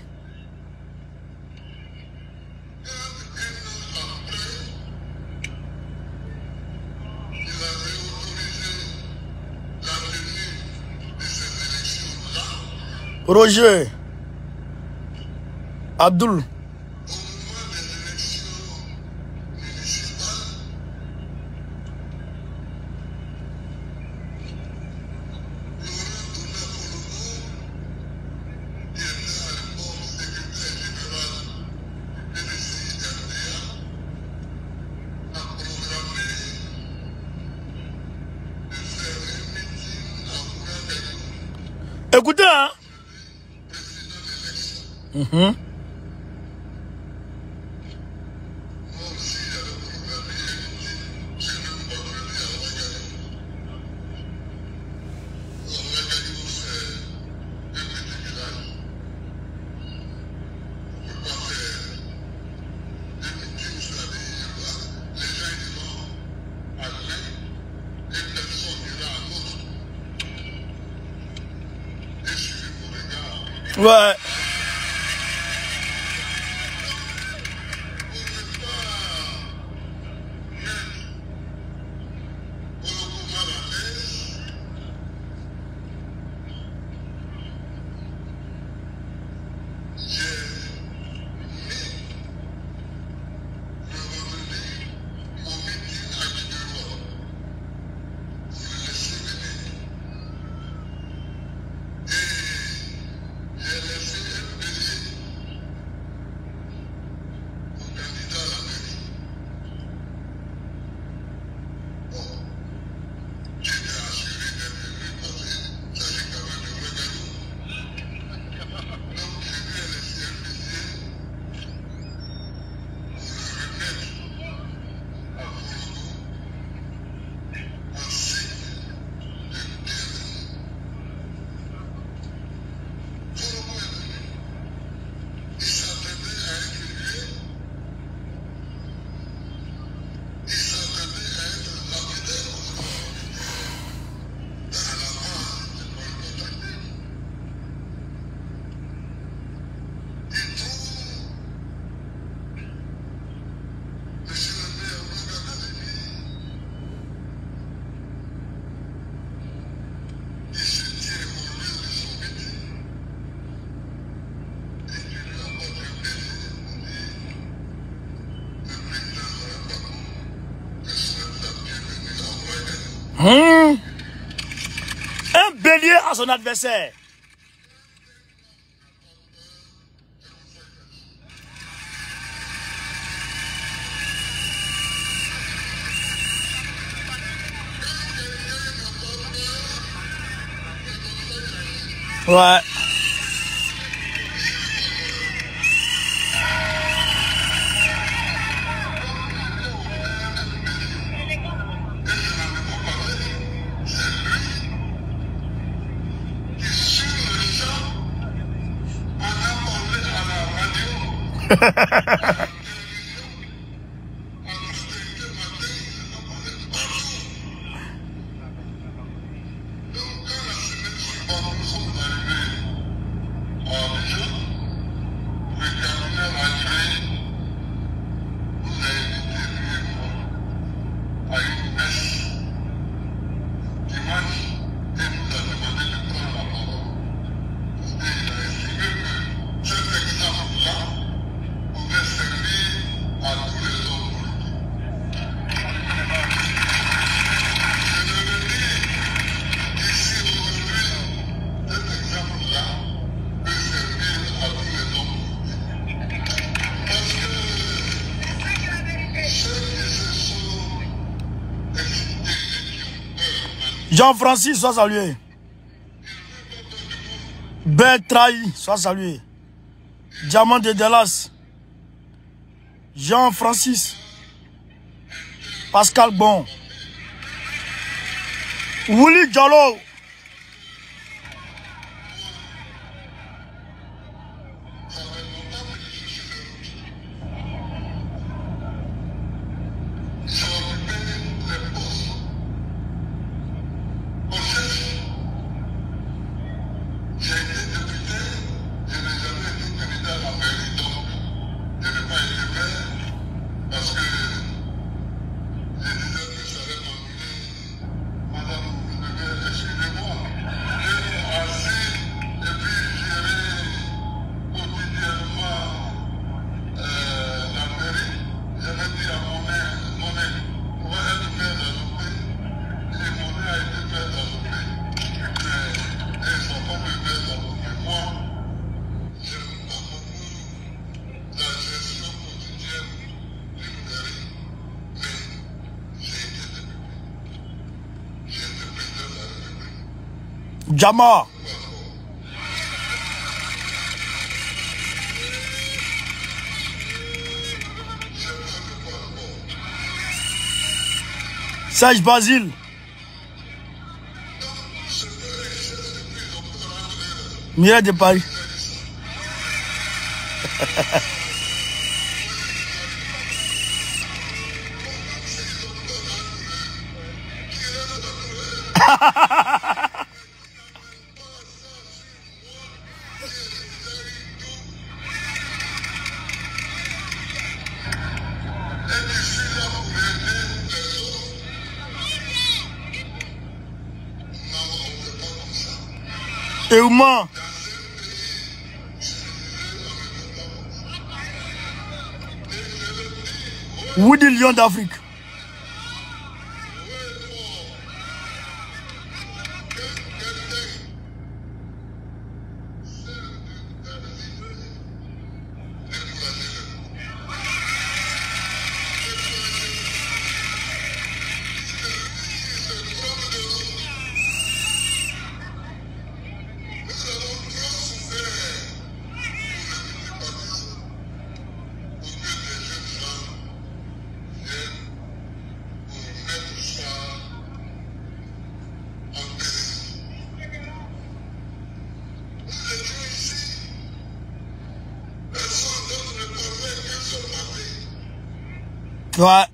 Roger, Abdul, écoutez, hein? Ouais. Un bélier à son adversaire. Ouais. Jean-Francis, sois salué. Bertrahi, sois salué. Diamant de Dallas. Jean-Francis. Pascal Bon. Willy Diallo. Jama. Serge Basile. Mireille de Paris. Et Ouma. Woody Lion d'Afrique. Ouais.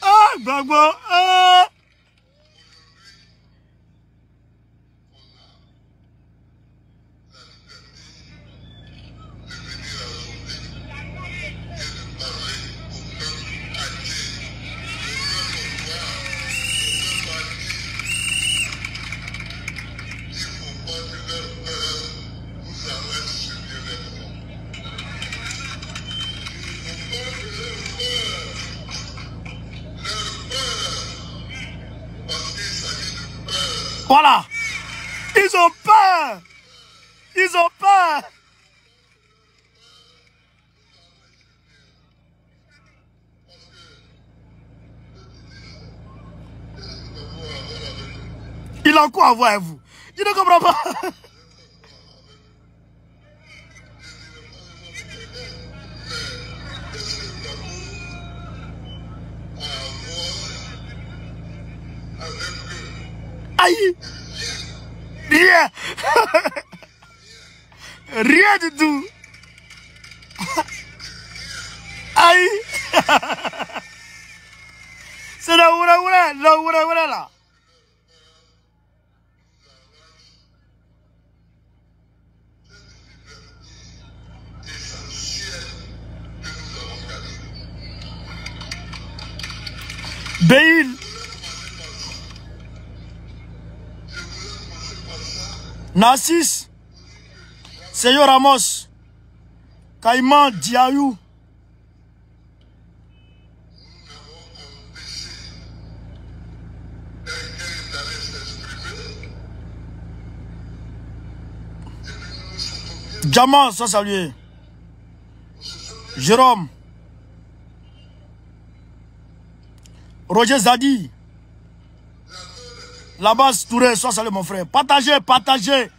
Ah, Gbagbo, ah. Voilà. Ils ont peur. Ils ont peur. Il a quoi à voir avec vous? Je ne comprends pas. Aïe. Rien. Rien du tout. Aïe. C'est la oula là. Béil. Narcisse. Seyo Ramos. Caïman Diayou. Diamant, ça saluer. Jérôme. Roger Zadi. La base Touré, soit salut mon frère. Partagez, partagez.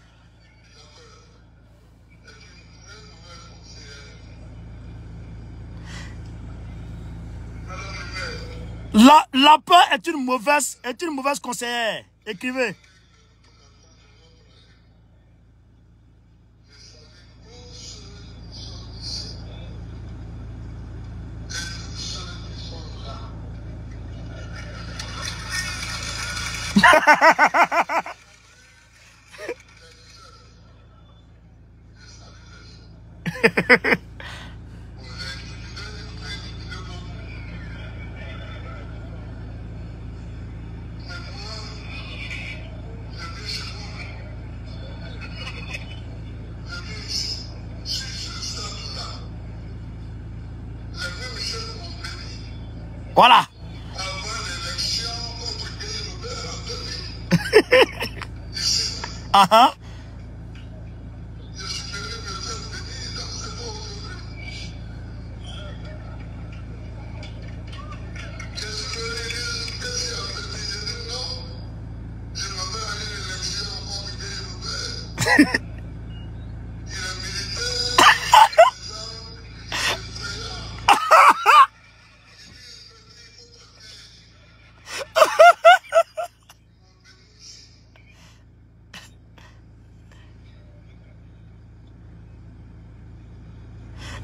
La peur est une mauvaise conseillère. Écrivez. Voilà. Uh-huh.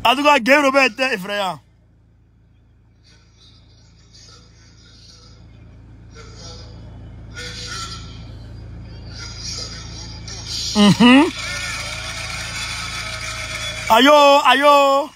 En tout cas, Guy Robert était effrayant. Ayo, ayo.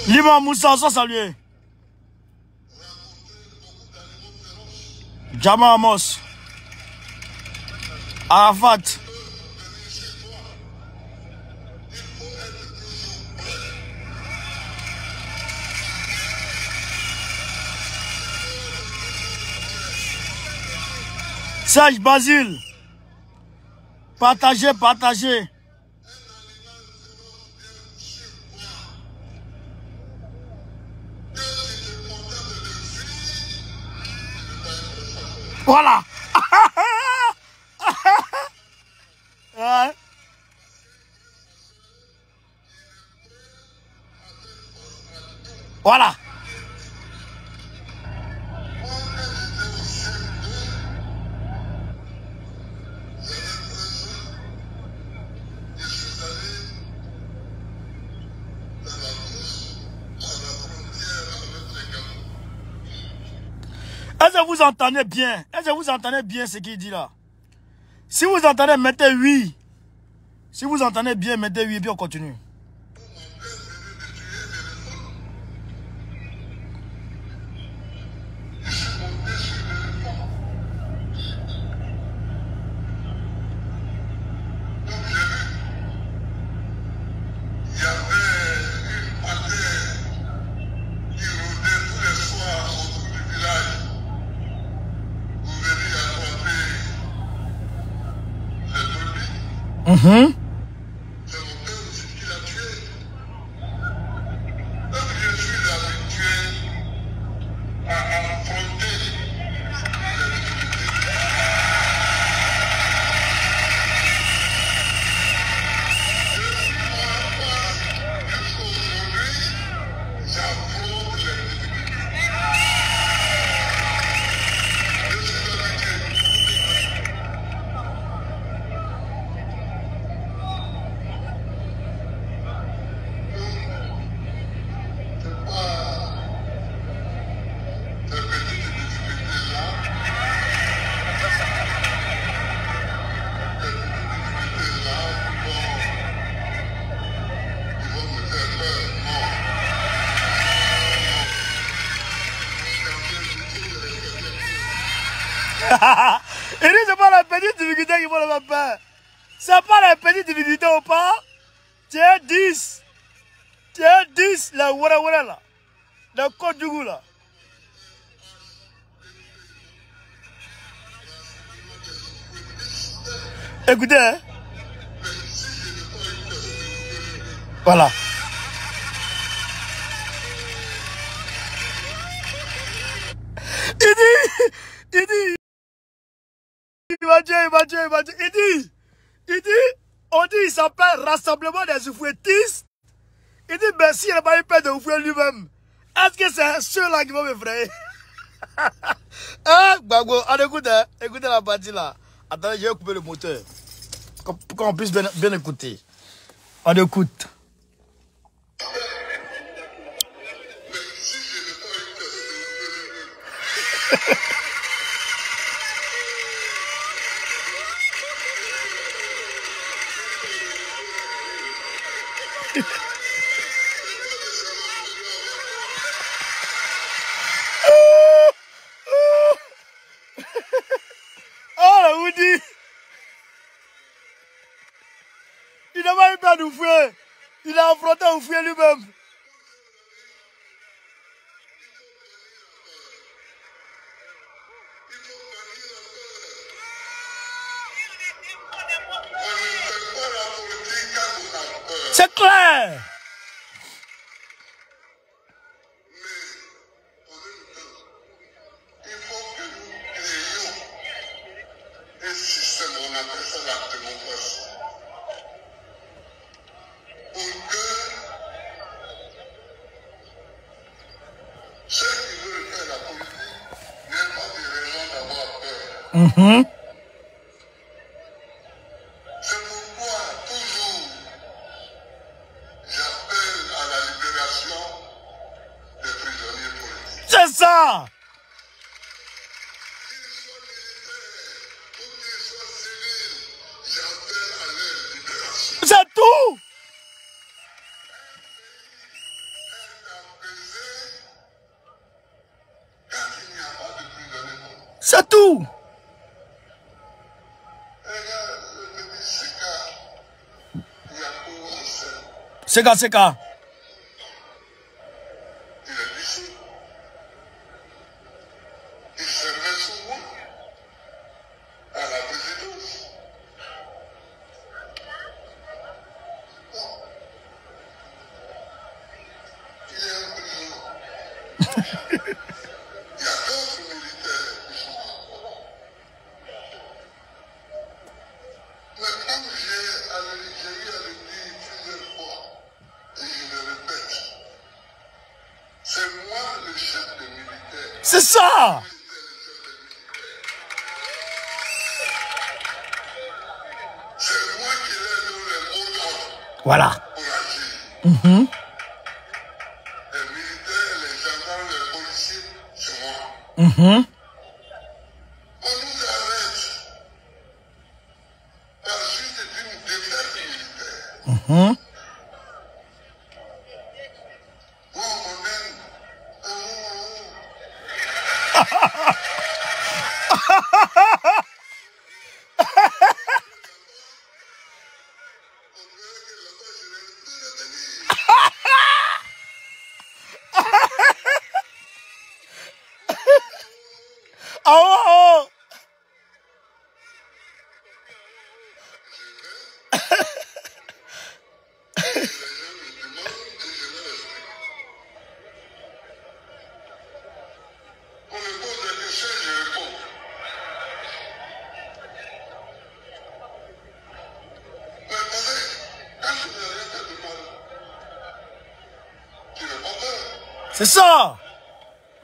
L'imam Moussa, ça saluer. Jama Amos. Arafat. Serge Basile. Partagez, partagez. Voilà. Ouais. Voilà. Est-ce que vous entendez bien? Est-ce que vous entendez bien ce qu'il dit là? Si vous entendez, mettez oui. Si vous entendez bien, mettez oui et puis on continue. C'est mon père aussi qui l'a tué. Donc je suis habitué à affronter les difficultés. Jusqu'aujourd'hui, j'affronte les difficultés. Je suis habitué. Il dit c'est pas la petite difficulté qui vont le faire peur. C'est pas la petite difficulté ou pas. Tu es 10. Tu es 10, la wara là. Le code du goût là. Écoutez, hein. Voilà. Il dit, il va dire, il dit, on dit, il s'appelle Rassemblement des ouvriers-tistes. Il dit, merci, il n'a pas eu peur de ouvrir lui-même. Est-ce que c'est ceux-là qui vont me frayer? Hein, Bago, écoutez la partie là. Attendez, je vais couper le moteur. Pour qu'on puisse bien écouter. On écoute. Oh, Woody! Il n'a pas eu peur d'ouvrir. Il a affronté Oufoué lui-même. C'est clair. C'est pourquoi toujours j'appelle à la libération des prisonniers politiques. C'est ça. Qu'ils soient militaires ou qu'ils soient civils, j'appelle à leur libération. C'est tout. Est apaisé quand il n'y a pas de prisonniers politiques. C'est tout. Regarde le petit Seka, Yakou Ansel. Seka. Il est d'ici. Il servait sous moi à la présidence. Bon. Il est en prison. Il y a d'autres militaires qui sont morts. Mais comme j'ai eu à le dire plusieurs fois, et je le répète, c'est moi le chef des militaires. C'est ça. C'est moi qui leur donne les mots d'ordre Voilà. pour agir. Mhm. Les militaires, les gendarmes, les policiers, c'est moi. Mhm. On nous arrête par suite d'une défaite militaire. Mhm. Où on mène Oh. on me pose des questions, je réponds. Mais attendez, quand tu n'as rien fait de mal, tu n'as pas peur. C'est ça.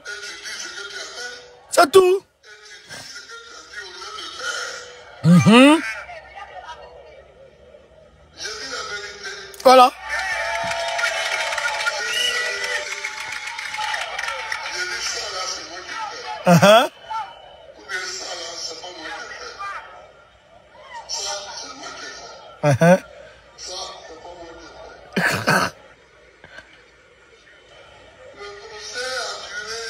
Et tu dis ce que tu as fait. C'est tout. Et tu dis ce que tu as dit aux gens de faire. Mhm. J'ai dit la vérité. Voilà. J'ai dit ça là, c'est moi qui le fais. Uh-huh. Ou bien ça là, c'est pas moi qui le fais. Ça, c'est moi qui le fais. Uh-huh. Ça, c'est pas moi qui le fais. Le procès a duré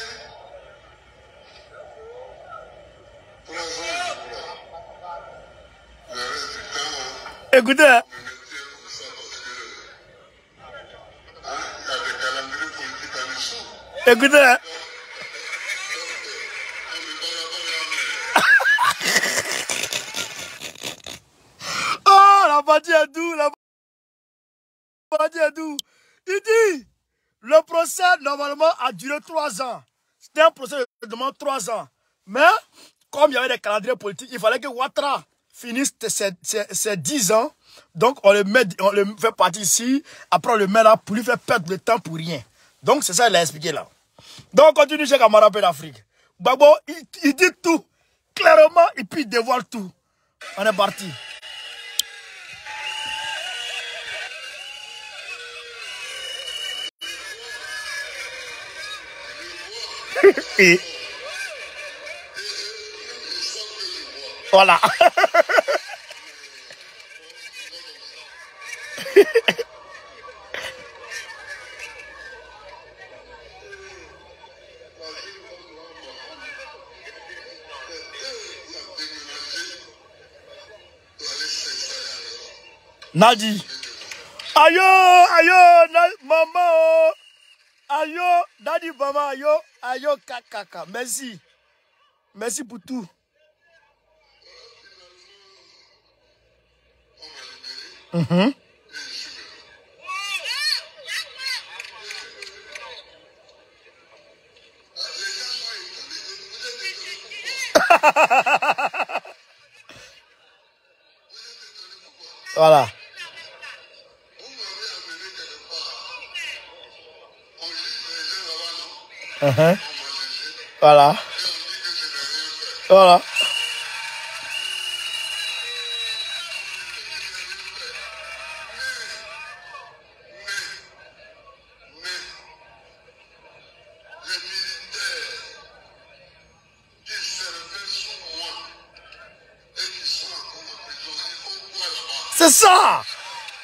3 ans, je crois. Le reste du temps, Écoutez. on me mettait comme ça parce que il y a des calendriers politiques à dessous. Écoutez. On me Oh, la partie est doux, la partie est doux. Il dit, le procès normalement a duré 3 ans. C'était un procès de demande 3 ans. Mais, comme il y avait des calendriers politiques, il fallait que Ouattara finisse ses 10 ans. Donc, on le fait partir ici. Après, on le met là pour lui faire perdre le temps pour rien. Donc, c'est ça qu'il a expliqué là. Donc, on continue chez Camara d'Afrique. Gbagbo, il dit tout clairement et puis il dévoile tout. On est parti. Et voilà. Nadi. Ayo, ayo, maman. Ayo, Daddy, maman, ayo, ayo, kaka. Merci. Merci pour tout. Mhm. Voilà. Voilà. Voilà. C'est ça.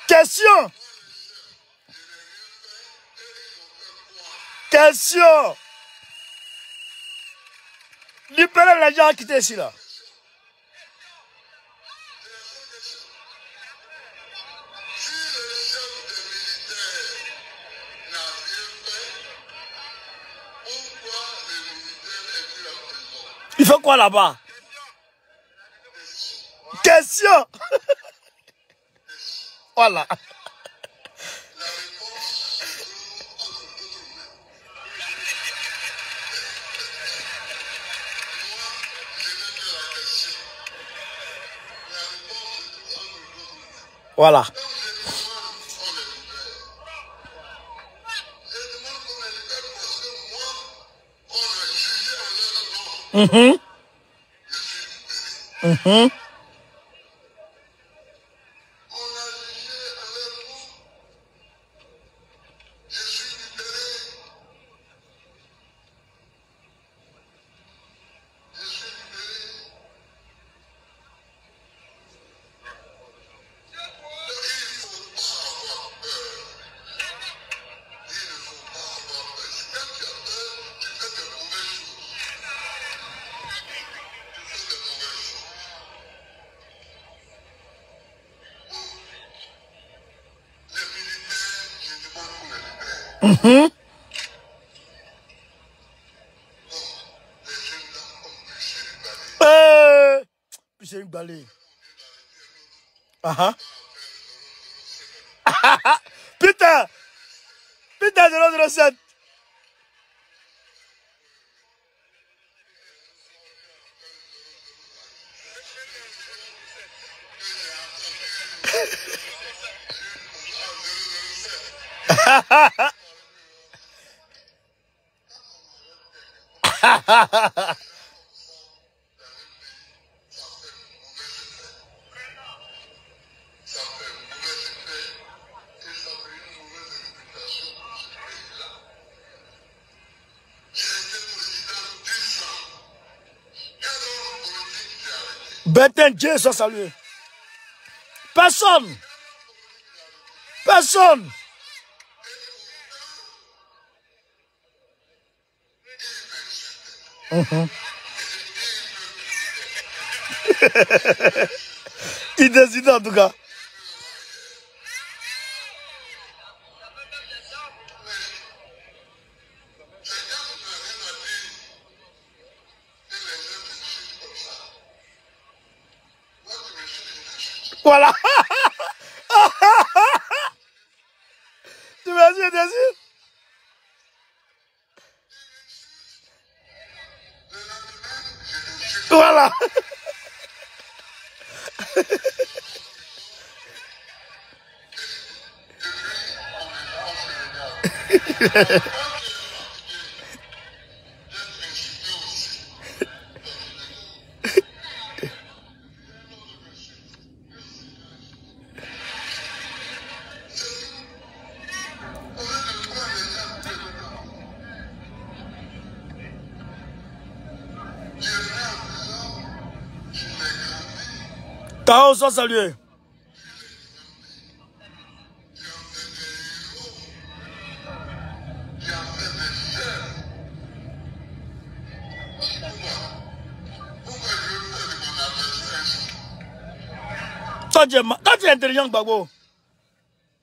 Question. Question. Libérez les gens qui étaient ici là. Il fait quoi là-bas? Question. Voilà. Voilà. C'est une balai. Putain! Putain, 007! Bêtin, Dieu soit salué. Personne. Personne. Il décide en tout cas. Voilà. Tu m'as dit, décide. Voilà. Tao soit salué. Toi tu es intelligent, Gbagbo.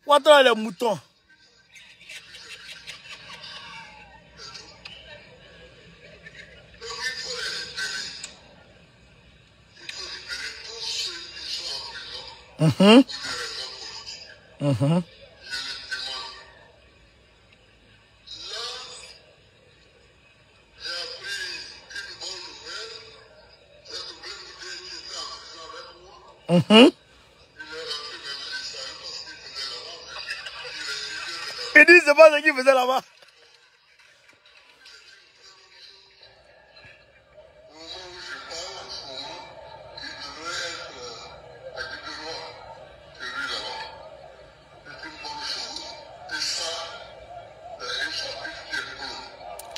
Ouattara les moutons. Il dit c'est pas ce qu'il faisait là-bas.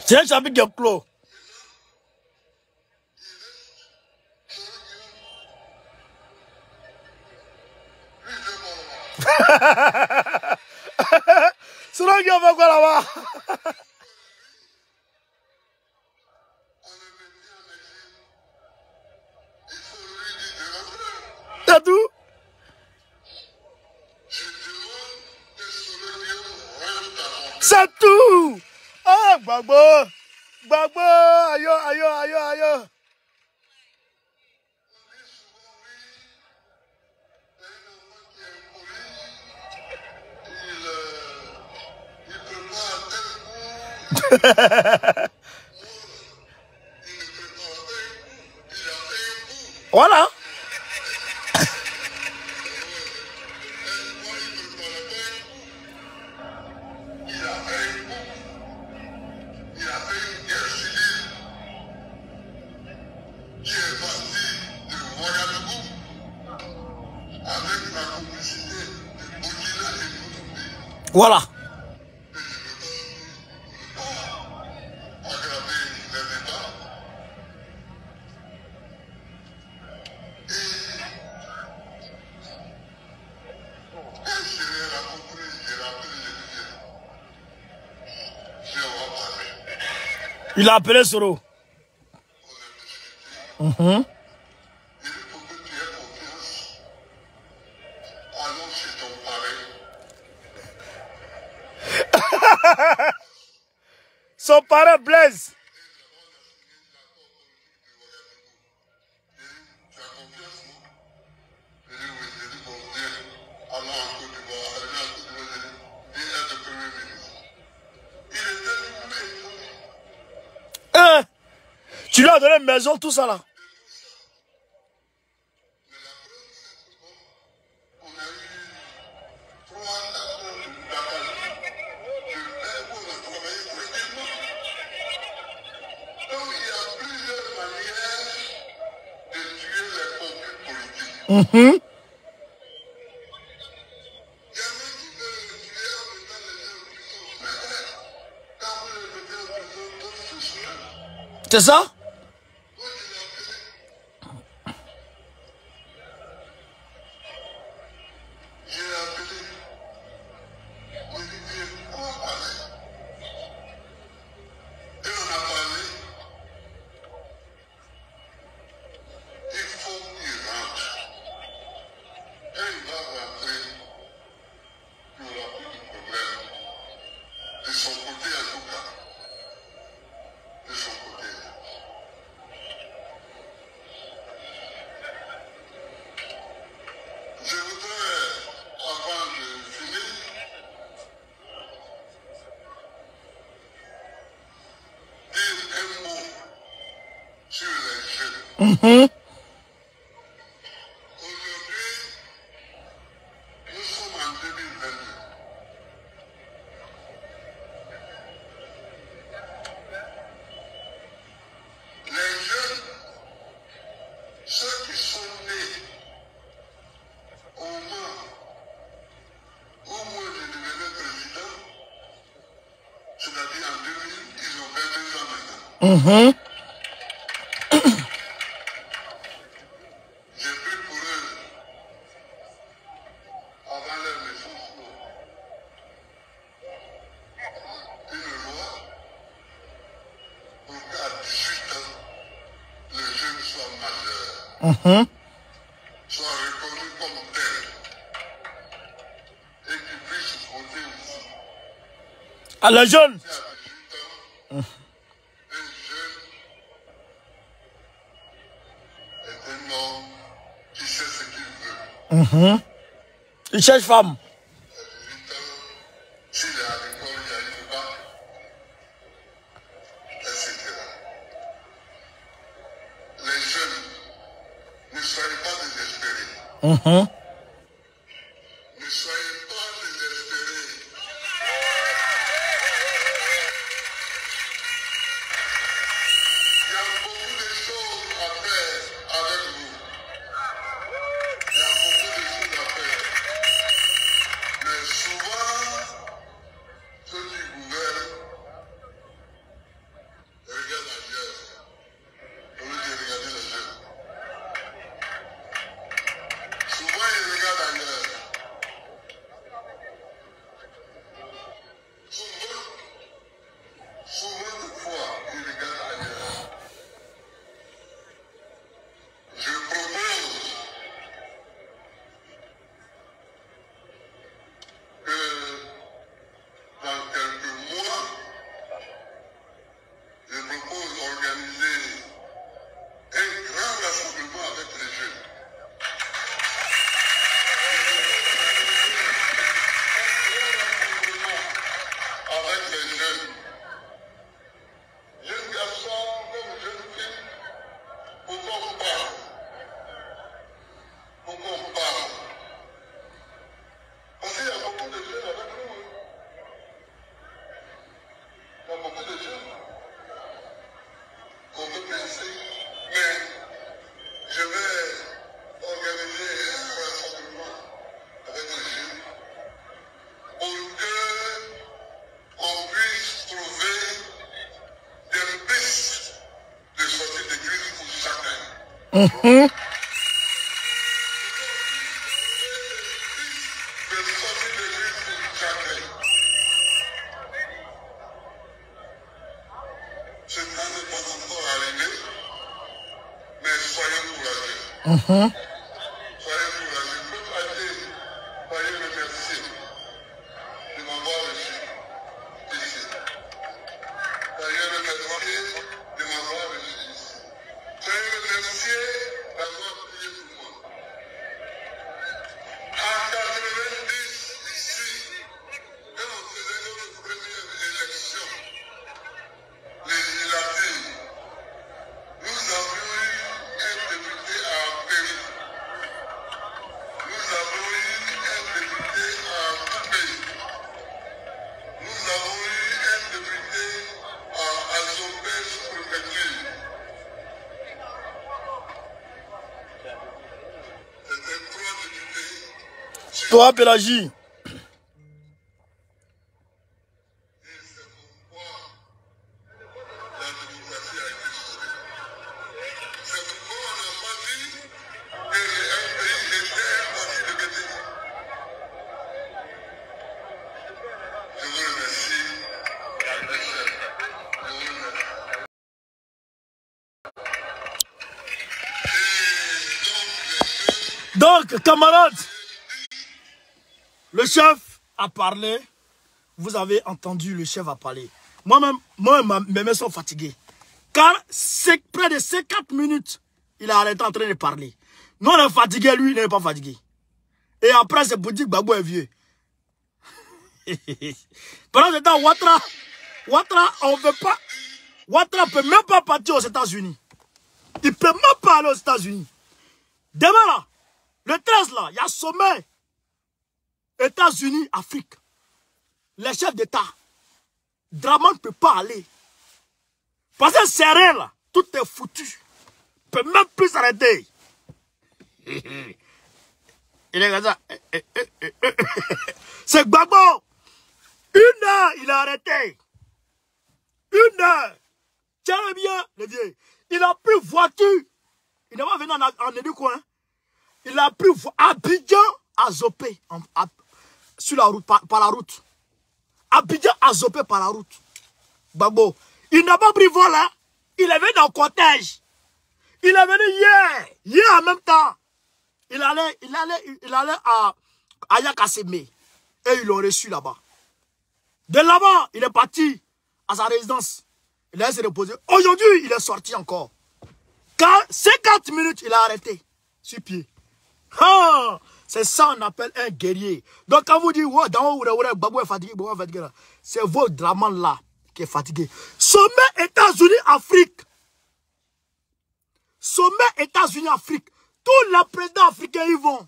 C'est un chapitre qui est clos. Ah! T'as tout? C'est tout! Ah, Gbagbo! Gbagbo! Aïe, aïe, aïe, aïe! Voilà. Voilà. Il a appelé Soro. Son parent Blaise. Tu lui as donné une maison, tout ça là. C'est ça? Aujourd'hui, nous sommes en 2022. Les jeunes, ceux qui sont nés au moment où moi je devenais président, c'est-à-dire en 2000, ils ont 22 ans maintenant. Soit reconnu comme tel et qui puisse voter aussi. À la jeune. À 18 ans, un jeune est un homme qui sait ce qu'il veut. Il cherche femme. À 18 ans, s'il est à l'école, il y a une bac, etc. Les jeunes, ne soyez pas désespérés. Ne soyez pas désespérés. Il y a beaucoup de choses à faire avec vous. Il y a beaucoup de choses à faire. Mais souvent, ceux qui gouvernent regardent ailleurs. Au lieu de regarder les jeunes. Souvent, peu de gens qu'on peut penser, mais je vais organiser un rassemblement avec les jeunes pour qu'on puisse trouver des pistes de sortie de crise pour chacun. Ce temps n'est pas encore arrivé, mais soyez courageux. Soyez courageux. Peuple âgé, soyez remerciés de m'avoir reçu ici. Soyez remerciés de m'avoir reçu ici. Soyez remerciés d'avoir prié pour moi. En 90, ici, quand on faisait notre première élection législative, nous avions eu un député à Péry. Nous avons eu un député à Coupé. Nous avons eu un député à Azopé sous-préfecture. C'était 3 députés. Toi, Pélagie. Donc, camarades, le chef a parlé. Vous avez entendu, le chef a parlé. Moi-même, mes mains sont fatiguées. Car c'est près de 50 minutes, il a arrêté en train de parler. Nous, on est fatigué, lui, il n'est pas fatigué. Et après, c'est pour dire que Gbagbo est vieux. Pendant ce temps, Ouattara, on ne veut pas. Ouattara ne peut même pas partir aux États-Unis. Il ne peut même pas aller aux États-Unis. Demain, là, le 13, là, il y a sommet États-Unis, Afrique. Les chefs d'État. Draman ne peut pas aller. Parce que c'est rien, là. Tout est foutu. Il ne peut même plus s'arrêter. Il est comme ça. C'est Gbagbo. 1 heure, il a arrêté. 1 heure. Tiens bien, le vieux. Il a pris voiture. Il n'est pas venu en Éduco, hein. Il a pris Abidjan à Zopé. Sur la route, par la route. Abidjan à Zopé par la route. Gbagbo. Il n'a pas pris vol, hein. Il est venu dans le cortège. Il est venu hier. Hier en même temps. Il allait à Yakasseme. Et ils l'ont reçu là-bas. De là-bas, il est parti à sa résidence. Il a se reposer. Aujourd'hui, il est sorti encore. Quand 50 minutes, il a arrêté. Sur pied. Ah, c'est ça qu'on appelle un guerrier. Donc quand vous dites, ouais, dans Gbagbo est fatigué, c'est votre Draman là qui est fatigué. Sommet États-Unis-Afrique. Sommet États-Unis-Afrique. Tous les présidents africains y vont.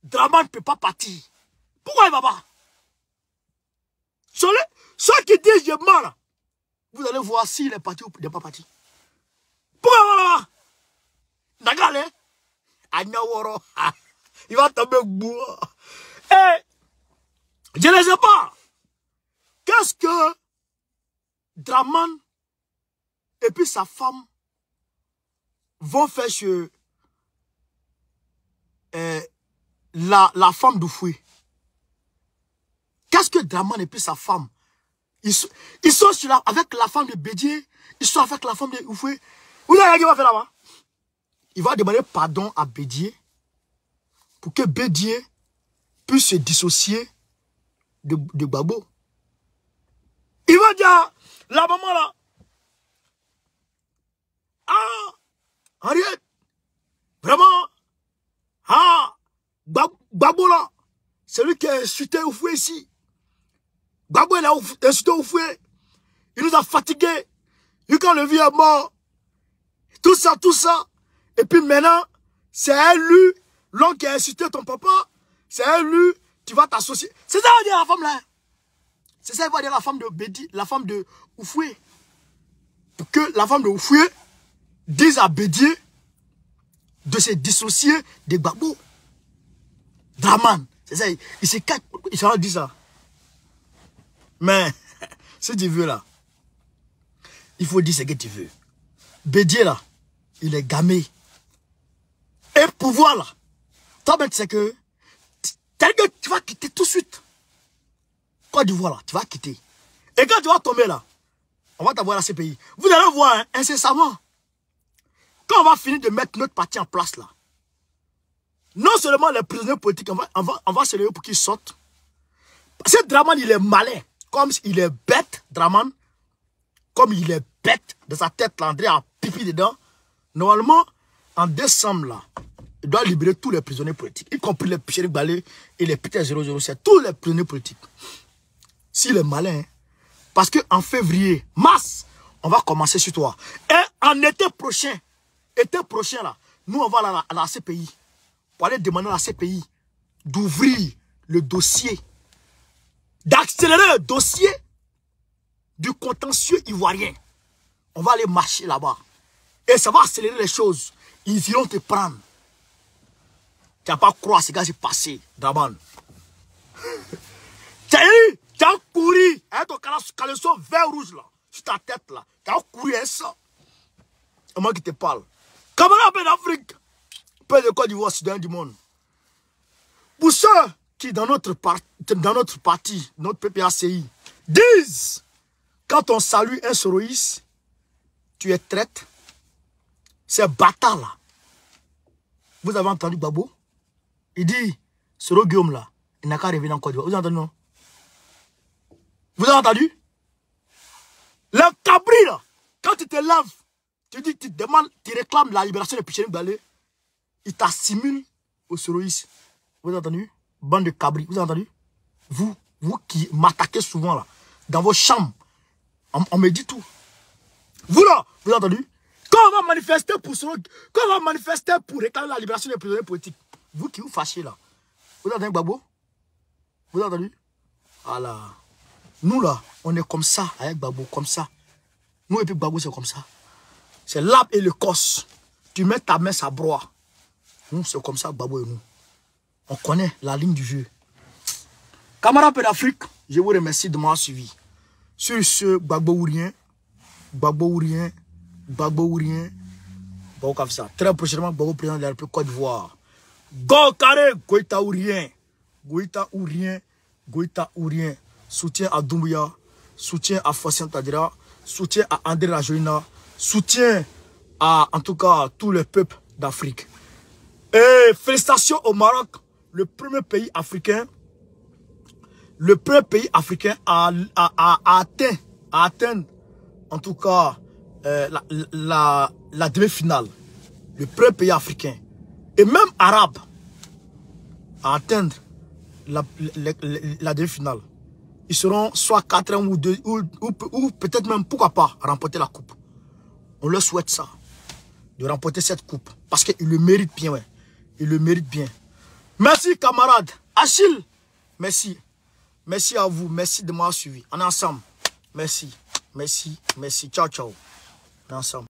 Draman ne peut pas partir. Pourquoi il ne va pas? Ceux qui disent je meurs, vous allez voir s'il est parti ou il n'est pas parti. Pourquoi il va là? Nagale, Agnaworo, il va tomber bourre. Et je ne sais pas. Qu'est-ce que Draman et puis sa femme vont faire chez la femme d'Oufoué? Qu'est-ce que Draman et puis sa femme, ils sont avec la femme de Bédié, ils sont avec la femme de Oufoué. Vous savez ce qu'il va faire là-bas? Il va demander pardon à Bédié pour que Bédié puisse se dissocier de Gbagbo. Il va dire, la maman là, ah, Henriette, vraiment, ah, Gbagbo là, c'est lui qui a insulté Oufoué ici. Gbagbo il a insulté Oufoué. Il nous a fatigués. Et quand le vieux est mort, tout ça. Et puis maintenant, c'est lui, l'homme qui a insulté ton papa, c'est lui, tu vas t'associer. C'est ça, on dit à la femme là. C'est ça qu'il va dire la femme de Bédi, la femme de Oufoué. Pour que la femme de Oufoué dise à Bédié de se dissocier des Gbagbo. Draman. C'est ça, il se cache, il s'en dit ça. Mais, si tu veux là, il faut dire ce que tu veux. Bédié là, il est gamé. Et pouvoir là, toi-même tu sais que, tu vas quitter tout de suite. Côte d'Ivoire là, tu vas quitter. Et quand tu vas tomber là, on va t'avoir à ces pays. Vous allez voir, hein, incessamment, quand on va finir de mettre notre parti en place là, non seulement les prisonniers politiques, on va se lever pour qu'ils sortent. Parce que Draman, il est malin. Comme il est bête, Draman. Comme il est bête, de sa tête, l'André a pipi dedans. Normalement, en décembre là, il doit libérer tous les prisonniers politiques, y compris les Chérif Balé et les Peter 007, tous les prisonniers politiques. S'il est malin, hein. Parce qu'en février, mars, on va commencer sur toi. Et en été prochain là, nous on va à la CPI, pour aller demander à la CPI d'ouvrir le dossier, d'accélérer le dossier du contentieux ivoirien. On va aller marcher là-bas. Et ça va accélérer les choses. Ils iront te prendre. Tu n'as pas croire ce qui s'est passé, Draman. Tu as couru avec ton caleçon vert rouge là, sur ta tête là. Tu as couru avec ça. C'est moi qui te parle. Camarade d'Afrique, peu de Côte d'Ivoire, Soudan du monde. Pour ceux qui, dans notre parti, notre PPACI, disent, quand on salue un soroïste, tu es traite. C'est bâtard là. Vous avez entendu Gbagbo? Il dit, Soro Guillaume là, il n'a qu'à revenir en Côte d'Ivoire. Vous avez entendu non? Vous avez entendu? Le cabri là, quand tu te lèves, tu dis, tu demandes, tu réclames la libération de Chérif Balé, il t'assimile au soroïste. Vous avez entendu? Bande de cabri, vous avez entendu? Vous qui m'attaquez souvent là, dans vos chambres, on me dit tout. Vous là, vous avez entendu? Quand on va manifester pour réclamer la libération des prisonniers politiques, vous qui vous fâchez là, vous avez entendu Gbagbo? Vous avez entendu? Voilà. Nous là, on est comme ça avec Gbagbo, comme ça. Nous et puis Gbagbo c'est comme ça. C'est l'arbre et le corse. Tu mets ta main, ça broie. Nous c'est comme ça Gbagbo et nous. On connaît la ligne du jeu. Camarades d'Afrique, je vous remercie de m'avoir suivi. Sur ce, Gbagbo ou rien, Gbagbo ou rien, Gbagbo ou rien. Bon, comme ça. Très prochainement, Gbagbo président de la République Côte d'Ivoire. Go carré, Goïta ou rien. Goïta ou rien, Goïta ou rien. Soutien à Doumbouya, soutien à Fossien Tadira, soutien à André Rajoelina, soutien à, en tout cas, tous les peuples d'Afrique. Et félicitations au Maroc, le premier pays africain à atteindre, en tout cas, la demi-finale. Le premier pays africain, et même arabe, à atteindre la demi-finale. Ils seront soit 4 ou 2, ou peut-être même, pourquoi pas, remporter la coupe. On leur souhaite ça, de remporter cette coupe. Parce qu'ils le méritent bien, ouais. Ils le méritent bien. Merci, camarades. Achille, merci. Merci à vous. Merci de m'avoir suivi. On est ensemble. Merci. Merci. Merci. Ciao, ciao. On est ensemble.